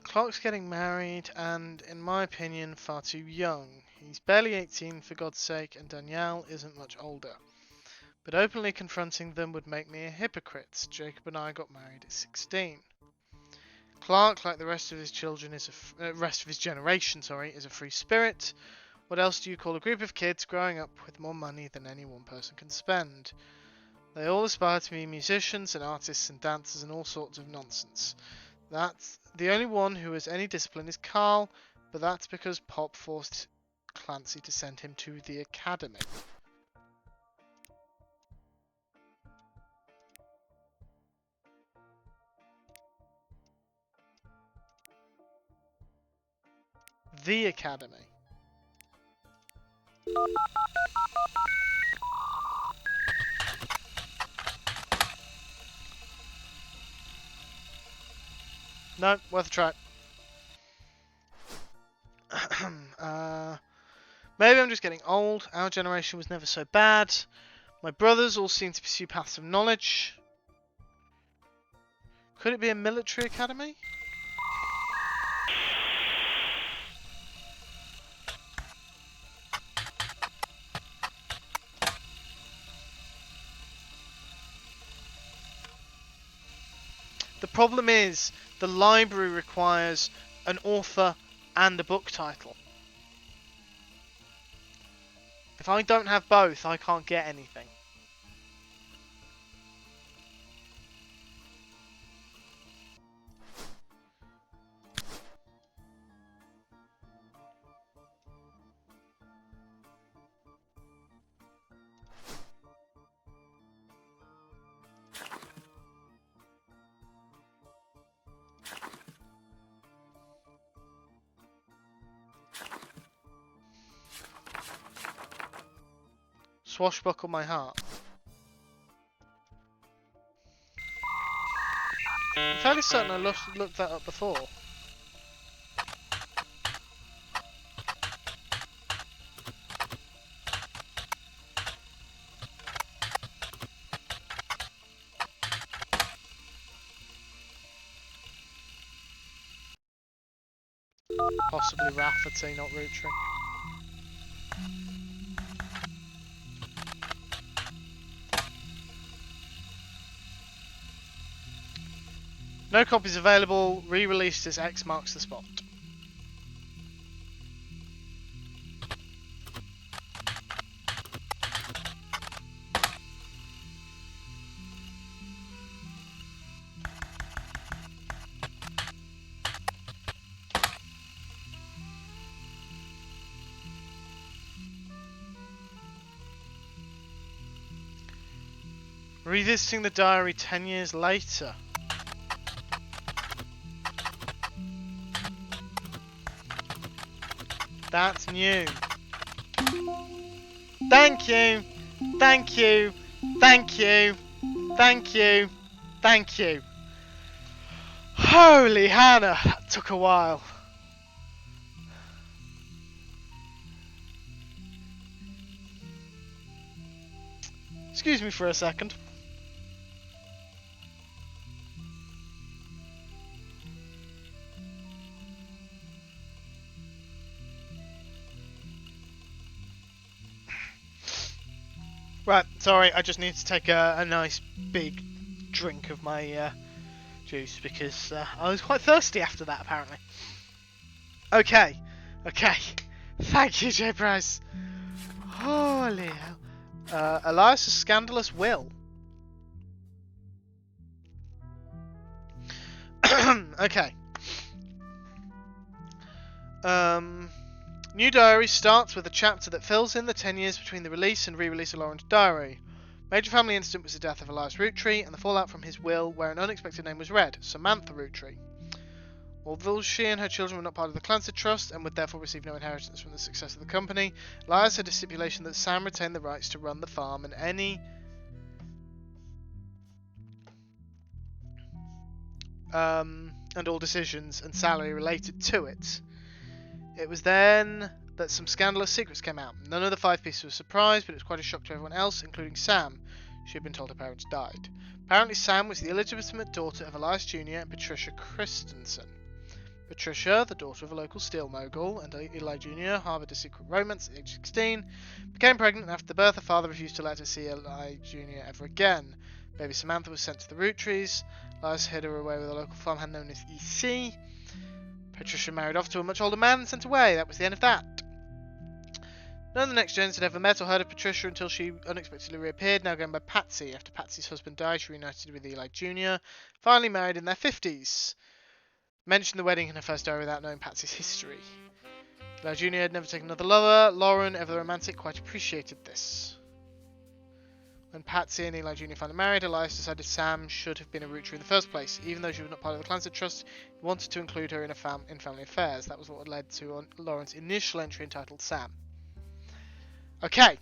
Clark's getting married, and, in my opinion, far too young. He's barely 18, for God's sake, and Danielle isn't much older. But openly confronting them would make me a hypocrite. Jacob and I got married at 16. Clark, like the rest of his children, rest of his generation, is a free spirit. What else do you call a group of kids growing up with more money than any one person can spend? They all aspire to be musicians and artists and dancers and all sorts of nonsense. That's the only one who has any discipline is Carl, but that's because Pop forced Clancy to send him to the academy. The academy. No, worth a try. Maybe I'm just getting old. Our generation was never so bad. My brothers all seem to pursue paths of knowledge. Could it be a military academy? The problem is, the library requires an author and a book title. If I don't have both, I can't get anything. Swashbuckle my heart. I'm fairly certain I looked that up before. Possibly Rafferty, not Roottree. No copies available. Re-released as X marks the spot. Revisiting the diary 10 years later. That's new. Thank you. Thank you. Thank you. Thank you. Thank you. Holy Hannah, that took a while. Excuse me for a second. Right, sorry, I just need to take a nice big drink of my juice because I was quite thirsty after that, apparently. Okay. Thank you, J. Price. Holy hell. Elias's scandalous will. Okay. New Diary starts with a chapter that fills in the 10 years between the release and re-release of Lauren's diary. Major family incident was the death of Elias Roottree and the fallout from his will, where an unexpected name was read, Samantha Roottree. Although she and her children were not part of the Clancy Trust and would therefore receive no inheritance from the success of the company, Elias had a stipulation that Sam retained the rights to run the farm and any and all decisions and salary related to it. It was then that some scandalous secrets came out. None of the 5 pieces were surprised, but it was quite a shock to everyone else, including Sam. She had been told her parents died. Apparently Sam was the illegitimate daughter of Elias Jr. and Patricia Christensen. Patricia, the daughter of a local steel mogul, and Eli Jr. harboured a secret romance at age 16, became pregnant, and after the birth her father refused to let her see Eli Jr. ever again. Baby Samantha was sent to the Roottrees. Elias hid her away with a local farmhand known as EC. Patricia married off to a much older man and sent away. That was the end of that. None of the next gens had ever met or heard of Patricia until she unexpectedly reappeared, now going by Patsy. After Patsy's husband died, she reunited with Eli Jr., finally married in their 50s. Mentioned the wedding in her first diary without knowing Patsy's history. Eli Jr. had never taken another lover. Lauren, ever the romantic, quite appreciated this. When Patsy and Eli Jr. finally married, Elias decided Sam should have been a Roottree in the first place. Even though she was not part of the Clancy Trust, he wanted to include her in family affairs. That was what led to Lauren's initial entry entitled Sam. Okay.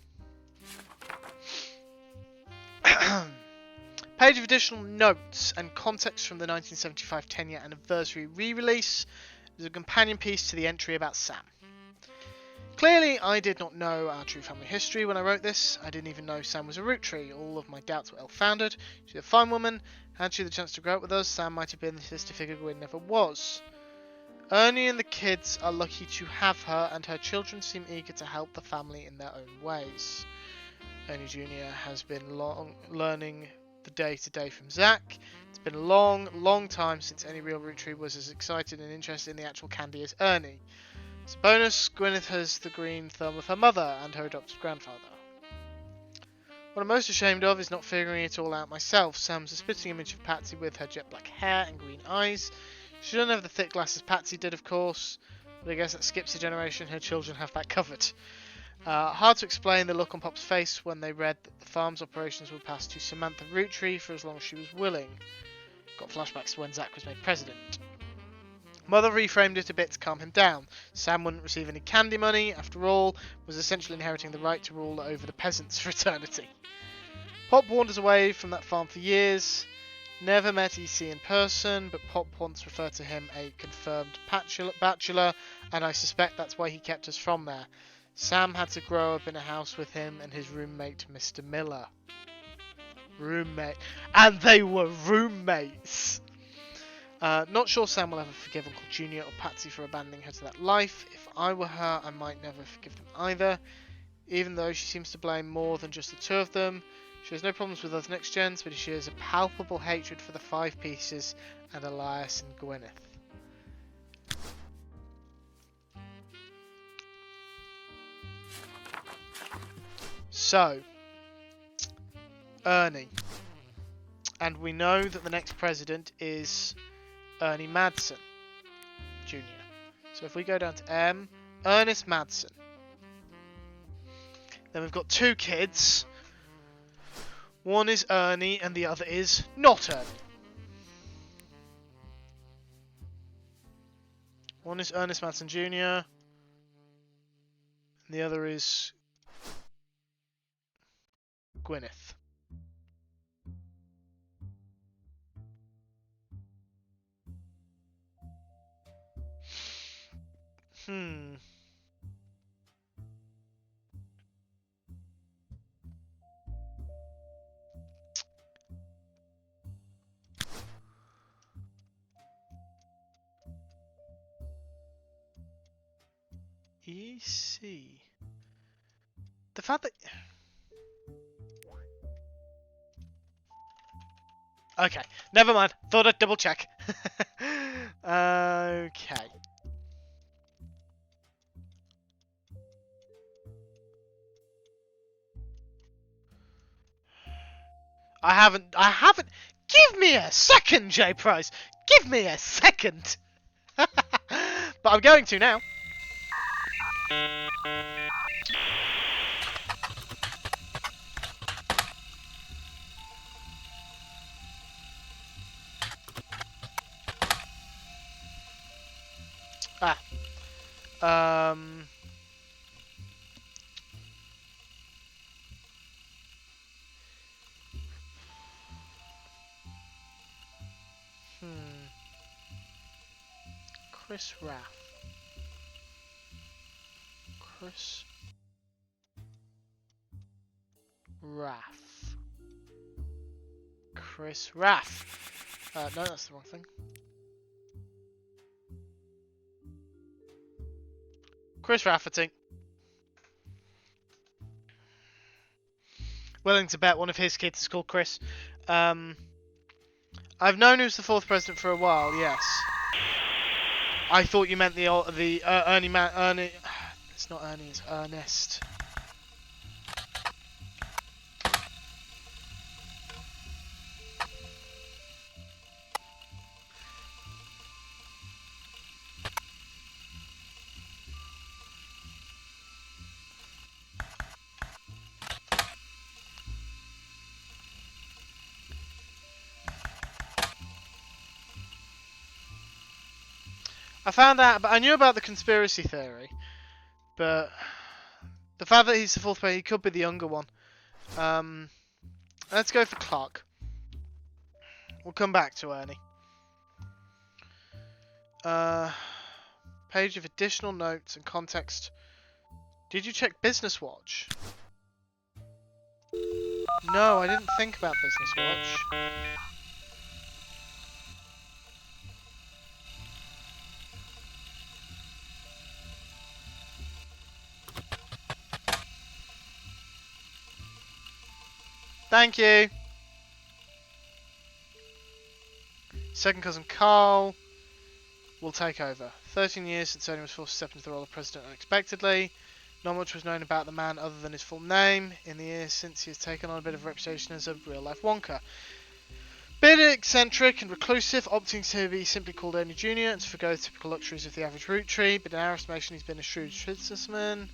Page of additional notes and context from the 1975 10-year anniversary re-release. There's a companion piece to the entry about Sam. Clearly, I did not know our true family history when I wrote this. I didn't even know Sam was a Roottree. All of my doubts were ill-founded. She's a fine woman. Had she the chance to grow up with us, Sam might have been the sister figure Gwyn never was. Ernie and the kids are lucky to have her, and her children seem eager to help the family in their own ways. Ernie Jr. has been learning the day-to-day from Zach. It's been a long time since any real Roottree was as excited and interested in the actual candy as Ernie. As a bonus, Gwyneth has the green thumb of her mother and her adopted grandfather. What I'm most ashamed of is not figuring it all out myself. Sam's a spitting image of Patsy with her jet black hair and green eyes. She doesn't have the thick glasses Patsy did, of course, but I guess that skips a generation. Her children have that covered. Hard to explain the look on Pop's face when they read that the farm's operations would pass to Samantha Roottree for as long as she was willing. Got flashbacks to when Zach was made president. Mother reframed it a bit to calm him down. Sam wouldn't receive any candy money, after all, was essentially inheriting the right to rule over the peasants for eternity. Pop wanders away from that farm for years. Never met EC in person, but Pop once referred to him a confirmed bachelor, and I suspect that's why he kept us from there. Sam had to grow up in a house with him and his roommate, Mr. Miller. Roommate. And they were roommates! Not sure Sam will ever forgive Uncle Junior or Patsy for abandoning her to that life. If I were her, I might never forgive them either. Even though she seems to blame more than just the two of them. She has no problems with those next gens, but she has a palpable hatred for the Five Pieces and Elias and Gwyneth. So, Ernie. And we know that the next president is Ernie Madsen Jr. So if we go down to M, Ernest Madsen. Then we've got two kids. One is Ernie and the other is not Ernie. One is Ernest Madsen Jr. And the other is Gwyneth. EC. The fact that... Okay, never mind. Thought I'd double check. Okay. I haven't... Give me a second, J Price! Give me a second! But I'm going to now. Chris Raff. Chris Raff. Chris Raff. No, that's the wrong thing. Chris Rafferty. Willing to bet one of his kids is called Chris. I've known who's the fourth president for a while, yes. I thought you meant the Ernie. It's not Ernie, it's Ernest. I found out, but I knew about the conspiracy theory, but the fact that he's the fourth player, he could be the younger one. Let's go for Clark. We'll come back to Ernie. Page of additional notes and context. Did you check Business Watch? No, I didn't think about Business Watch. Thank you. Second cousin Carl will take over. 13 years since Ernie was forced to step into the role of president unexpectedly. Not much was known about the man other than his full name. In the years since, he has taken on a bit of a reputation as a real-life wonker. Bit eccentric and reclusive, opting to be simply called Ernie Jr. and to forgo the typical luxuries of the average Rootree, but in our estimation he's been a shrewd businessman.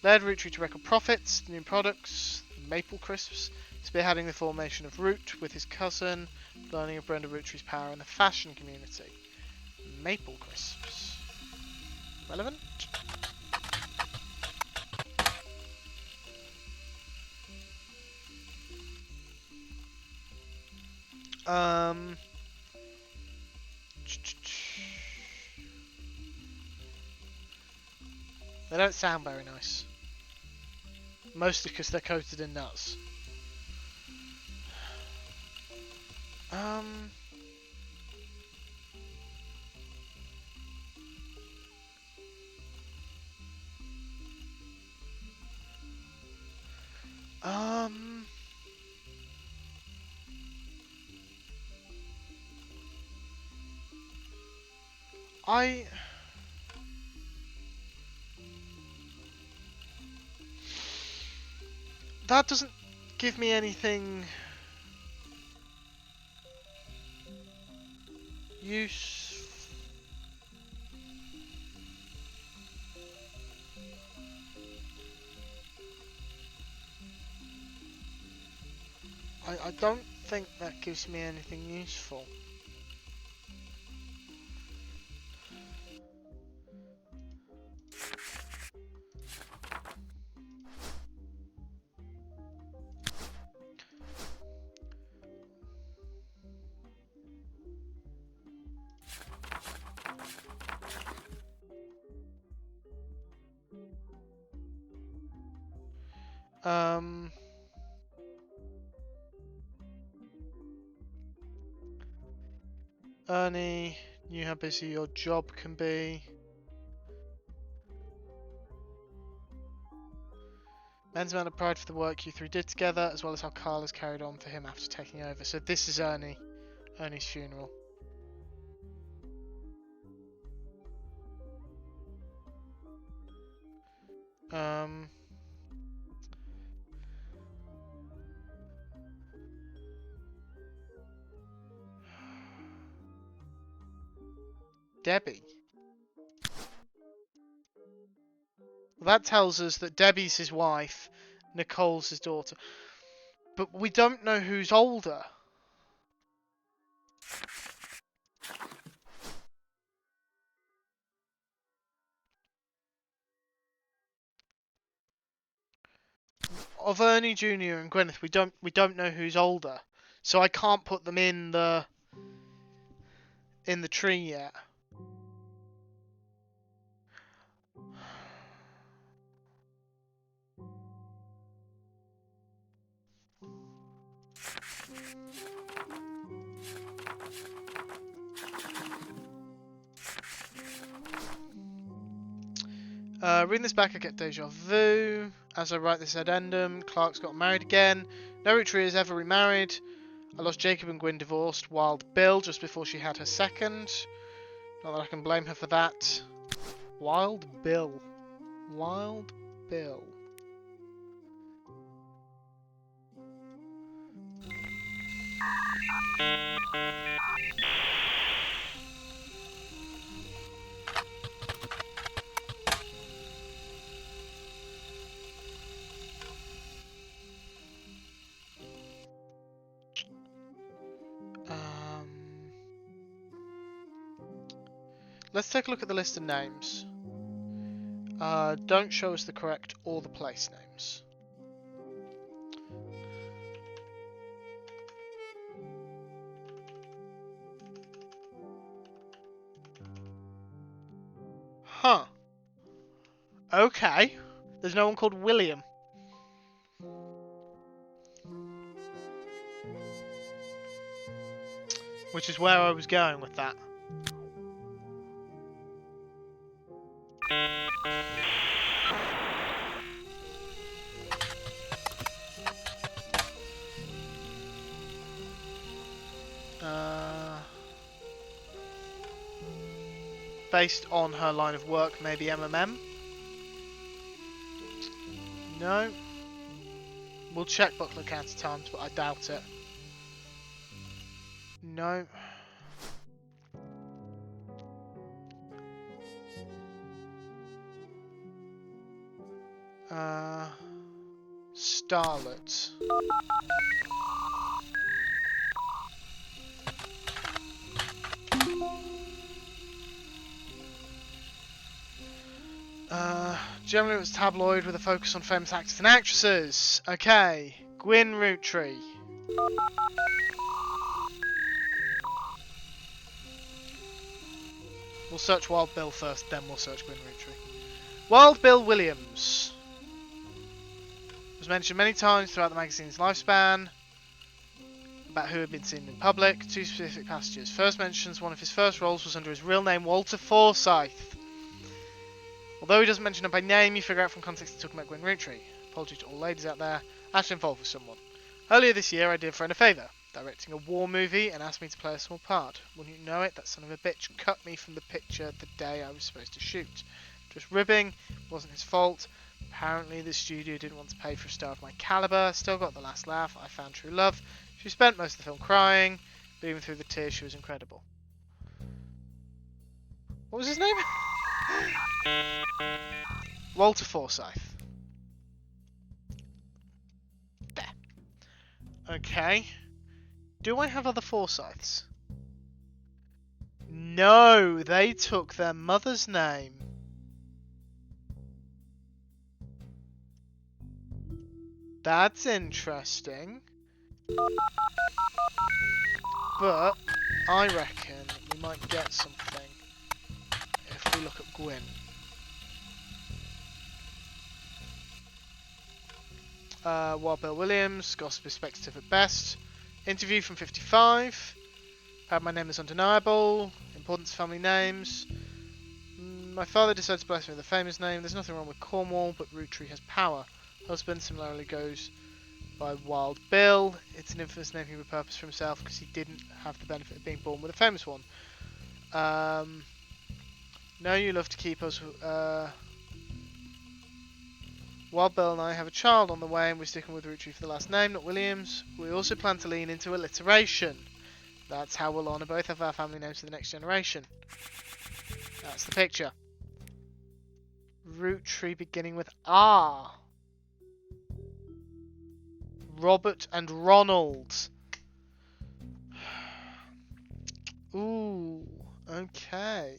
Led Rootree to record profits, new products, Maple Crisps, spearheading the formation of Root with his cousin, learning of Brenda Rootree's power in the fashion community. Maple Crisps. Relevant? They don't sound very nice. Mostly because they're coated in nuts. That doesn't give me anything use. I don't think that gives me anything useful. Ernie, knew how busy your job can be. Men's amount of pride for the work you three did together, as well as how Carl has carried on for him after taking over. So this is Ernie's funeral. Debbie. Well, that tells us that Debbie's his wife, Nicole's his daughter. But we don't know who's older. Of Ernie Jr. and Gwyneth, we don't know who's older. So I can't put them in the tree yet. Reading this back, I get deja vu. As I write this addendum, Clark's got married again. No Roottrees ever remarried. I lost Jacob and Gwyn divorced Wild Bill just before she had her second. Not that I can blame her for that. Wild Bill. Wild Bill. Let's take a look at the list of names. Don't show us the correct or the place names. Huh. Okay. There's no one called William. Which is where I was going with that. Based on her line of work, maybe MMM? No. We'll check Buckler counter times, but I doubt it. No. Starlet. Generally it was tabloid with a focus on famous actors and actresses. Okay, Gwyn Roottree. We'll search Wild Bill first, then we'll search Gwyn Roottree. Wild Bill Williams was mentioned many times throughout the magazine's lifespan about who had been seen in public. Two specific passages. First mentions one of his first roles was under his real name, Walter Forsyth. Although he doesn't mention her by name, you figure out from context he's talking about Gwyn Roottree. Apologies to all ladies out there actually involved with someone. Earlier this year, I did a friend a favour. directing a war movie and asked me to play a small part. Wouldn't you know it, that son of a bitch cut me from the picture the day I was supposed to shoot. Just ribbing, wasn't his fault. Apparently the studio didn't want to pay for a star of my caliber. Still got the last laugh. I found true love. She spent most of the film crying, but even through the tears she was incredible. What was his name? Walter Forsyth. There. Okay. Do I have other Forsyths? No, they took their mother's name. That's interesting. But I reckon we might get something if we look at Gwyn. Wild Bill Williams, gossip is speculative at best. Interview from 55. My name is undeniable. Importance of family names. My father decided to bless me with a famous name. There's nothing wrong with Cornwall, but Roottrees has power. Husband similarly goes by Wild Bill. It's an infamous name he repurposed for himself because he didn't have the benefit of being born with a famous one. No, you love to keep us. Wild Bill and I have a child on the way, and we're sticking with Roottrees for the last name, not Williams. We also plan to lean into alliteration. That's how we'll honour both of our family names to the next generation. That's the picture. Roottree beginning with R. Robert and Ronald. Ooh, okay.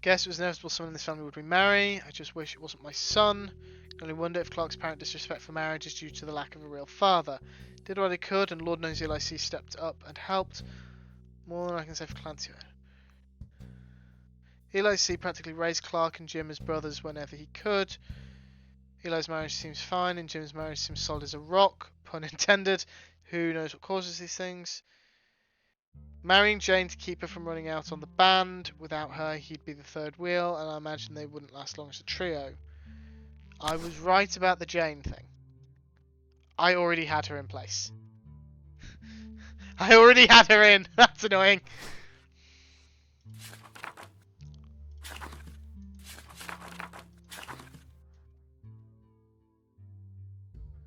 Guess it was inevitable someone in this family would remarry. I just wish it wasn't my son. I only wonder if Clark's apparent disrespect for marriage is due to the lack of a real father. Did what I could, and Lord knows Eli C stepped up and helped. More than I can say for Clancy. Eli C practically raised Clark and Jim as brothers whenever he could. Eli's marriage seems fine, and Jim's marriage seems solid as a rock. Pun intended. Who knows what causes these things? Marrying Jane to keep her from running out on the band. Without her, he'd be the third wheel, and I imagine they wouldn't last long as a trio. I was right about the Jane thing. I already had her in place. I already had her in. That's annoying.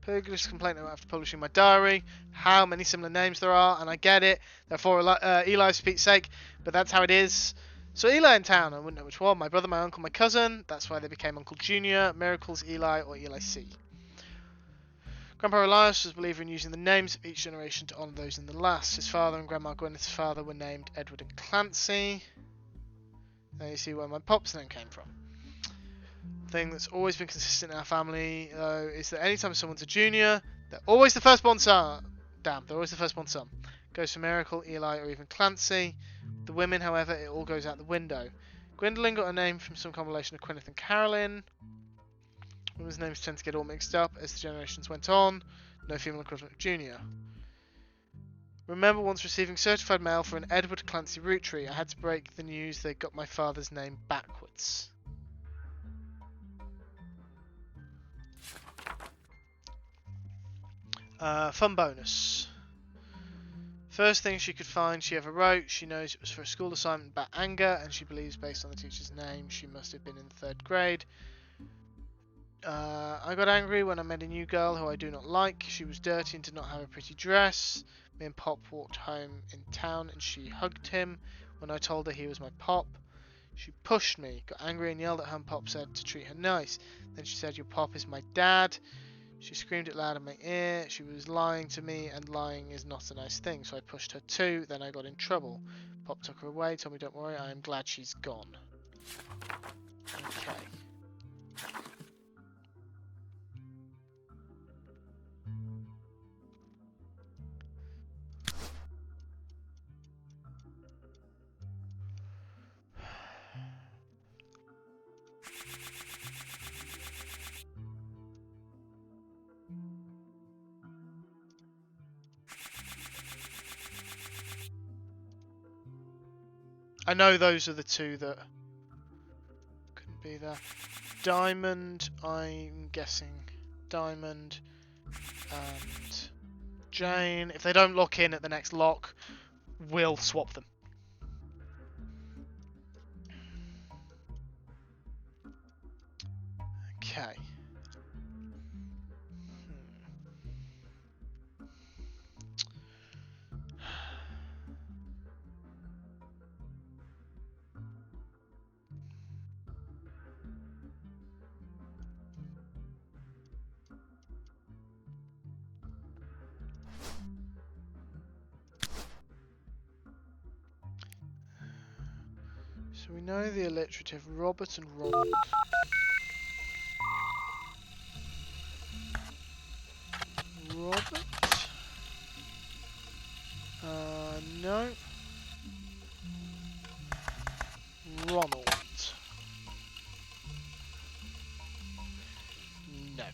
Purglish complaint about after publishing my diary. How many similar names there are, and I get it. Therefore, Eli's for Pete's sake, but that's how it is. So Eli in town, I wouldn't know which one. My brother, my uncle, my cousin. That's why they became Uncle Junior. Miracles, Eli, or Eli C. Grandpa Elias was a believer in using the names of each generation to honour those in the last. His father and Grandma Gwyneth's father were named Edward and Clancy. Now you see where my pop's name came from. Thing that's always been consistent in our family, though, is that anytime someone's a junior, they're always the firstborn son. They're always the firstborn son. Goes for Miracle, Eli, or even Clancy. The women, however, it all goes out the window. Gwendolyn got a name from some combination of Gwyneth and Carolyn. Women's names tend to get all mixed up as the generations went on. No female equivalent of junior. Remember once receiving certified mail for an Edward Clancy Roottree. I had to break the news they got my father's name backwards. Fun bonus. First thing she could find she ever wrote, she knows it was for a school assignment about anger, and she believes based on the teacher's name she must have been in the 3rd grade. I got angry when I met a new girl who I do not like. She was dirty and did not have a pretty dress. Me and Pop walked home in town and she hugged him when I told her he was my Pop. She pushed me, got angry and yelled at her, and Pop said to treat her nice. Then she said, "Your Pop is my dad." She screamed it loud in my ear. She was lying to me, and lying is not a nice thing, so I pushed her too. Then I got in trouble. Pop took her away, told me, "Don't worry, I am glad she's gone." Okay. I know those are the two that couldn't be there. Diamond, I'm guessing. Diamond and Jane. If they don't lock in at the next lock, we'll swap them. Okay. So we know the alliterative Robert and Ronald. Robert. No. Ronald. No.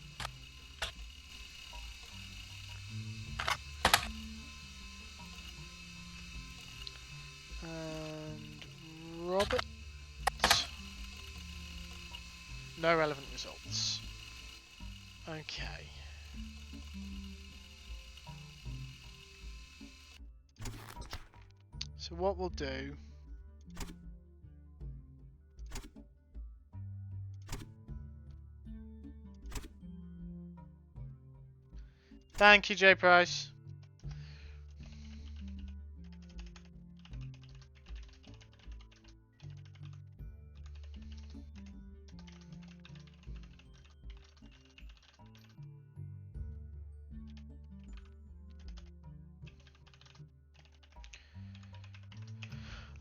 And Robert. No relevant results. Okay. So what we'll do... Thank you, J Price.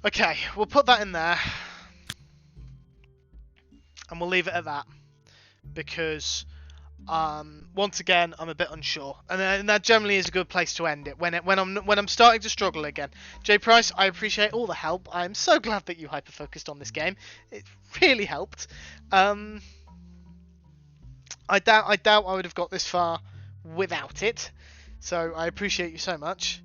Okay, we'll put that in there. And we'll leave it at that. Because... once again, I'm a bit unsure, and that generally is a good place to end it. When I'm starting to struggle again. J Price, I appreciate all the help. I'm so glad that you hyper focused on this game. It really helped. I doubt I would have got this far without it. So I appreciate you so much.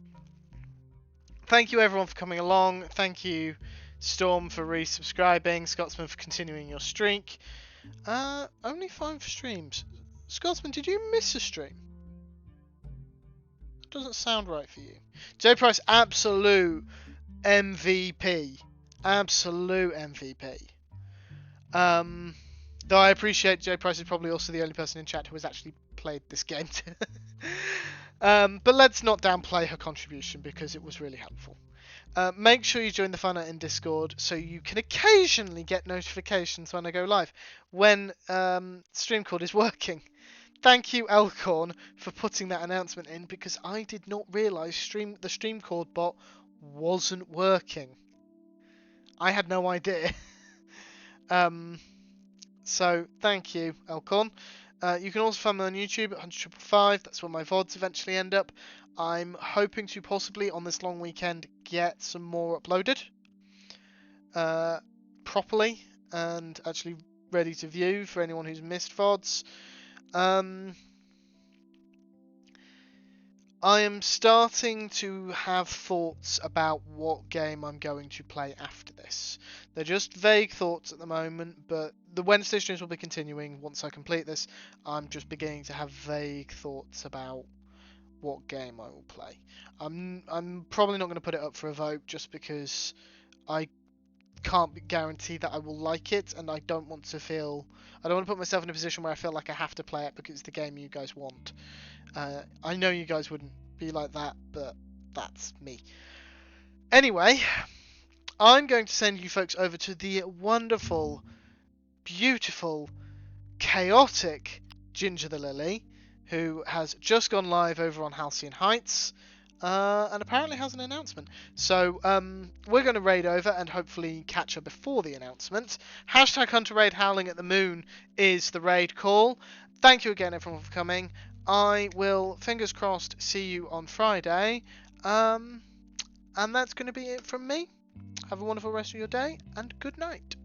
Thank you everyone for coming along. Thank you Storm for resubscribing. Scotsman for continuing your streak. Only 5 streams. Scotsman, did you miss a stream? That doesn't sound right for you. J Price, absolute MVP. Absolute MVP. Though I appreciate J Price is probably also the only person in chat who has actually played this game. But let's not downplay her contribution because it was really helpful. Make sure you join the fun in Discord so you can occasionally get notifications when I go live, when StreamCord is working. Thank you, Elcorn, for putting that announcement in because I did not realise the StreamCord bot wasn't working. I had no idea. So thank you, Elcorn. You can also find me on YouTube at 10055. That's where my VODs eventually end up. I'm hoping to possibly on this long weekend get some more uploaded properly and actually ready to view for anyone who's missed VODs. I am starting to have thoughts about what game I'm going to play after this. They're just vague thoughts at the moment, but the Wednesday streams will be continuing once I complete this. I'm just beginning to have vague thoughts about what game I will play. I'm probably not going to put it up for a vote just because I can't guarantee that I will like it, and I don't want to put myself in a position where I feel like I have to play it because it's the game you guys want. I know you guys wouldn't be like that, but that's me. Anyway, I'm going to send you folks over to the wonderful, beautiful, chaotic Ginger the Lily, who has just gone live over on Halcyon Heights, and apparently has an announcement. So we're going to raid over and hopefully catch her before the announcement. Hashtag Hunter Raid Howling at the Moon is the raid call. Thank you again everyone for coming. I will, fingers crossed, see you on Friday. And that's going to be it from me. Have a wonderful rest of your day, and good night.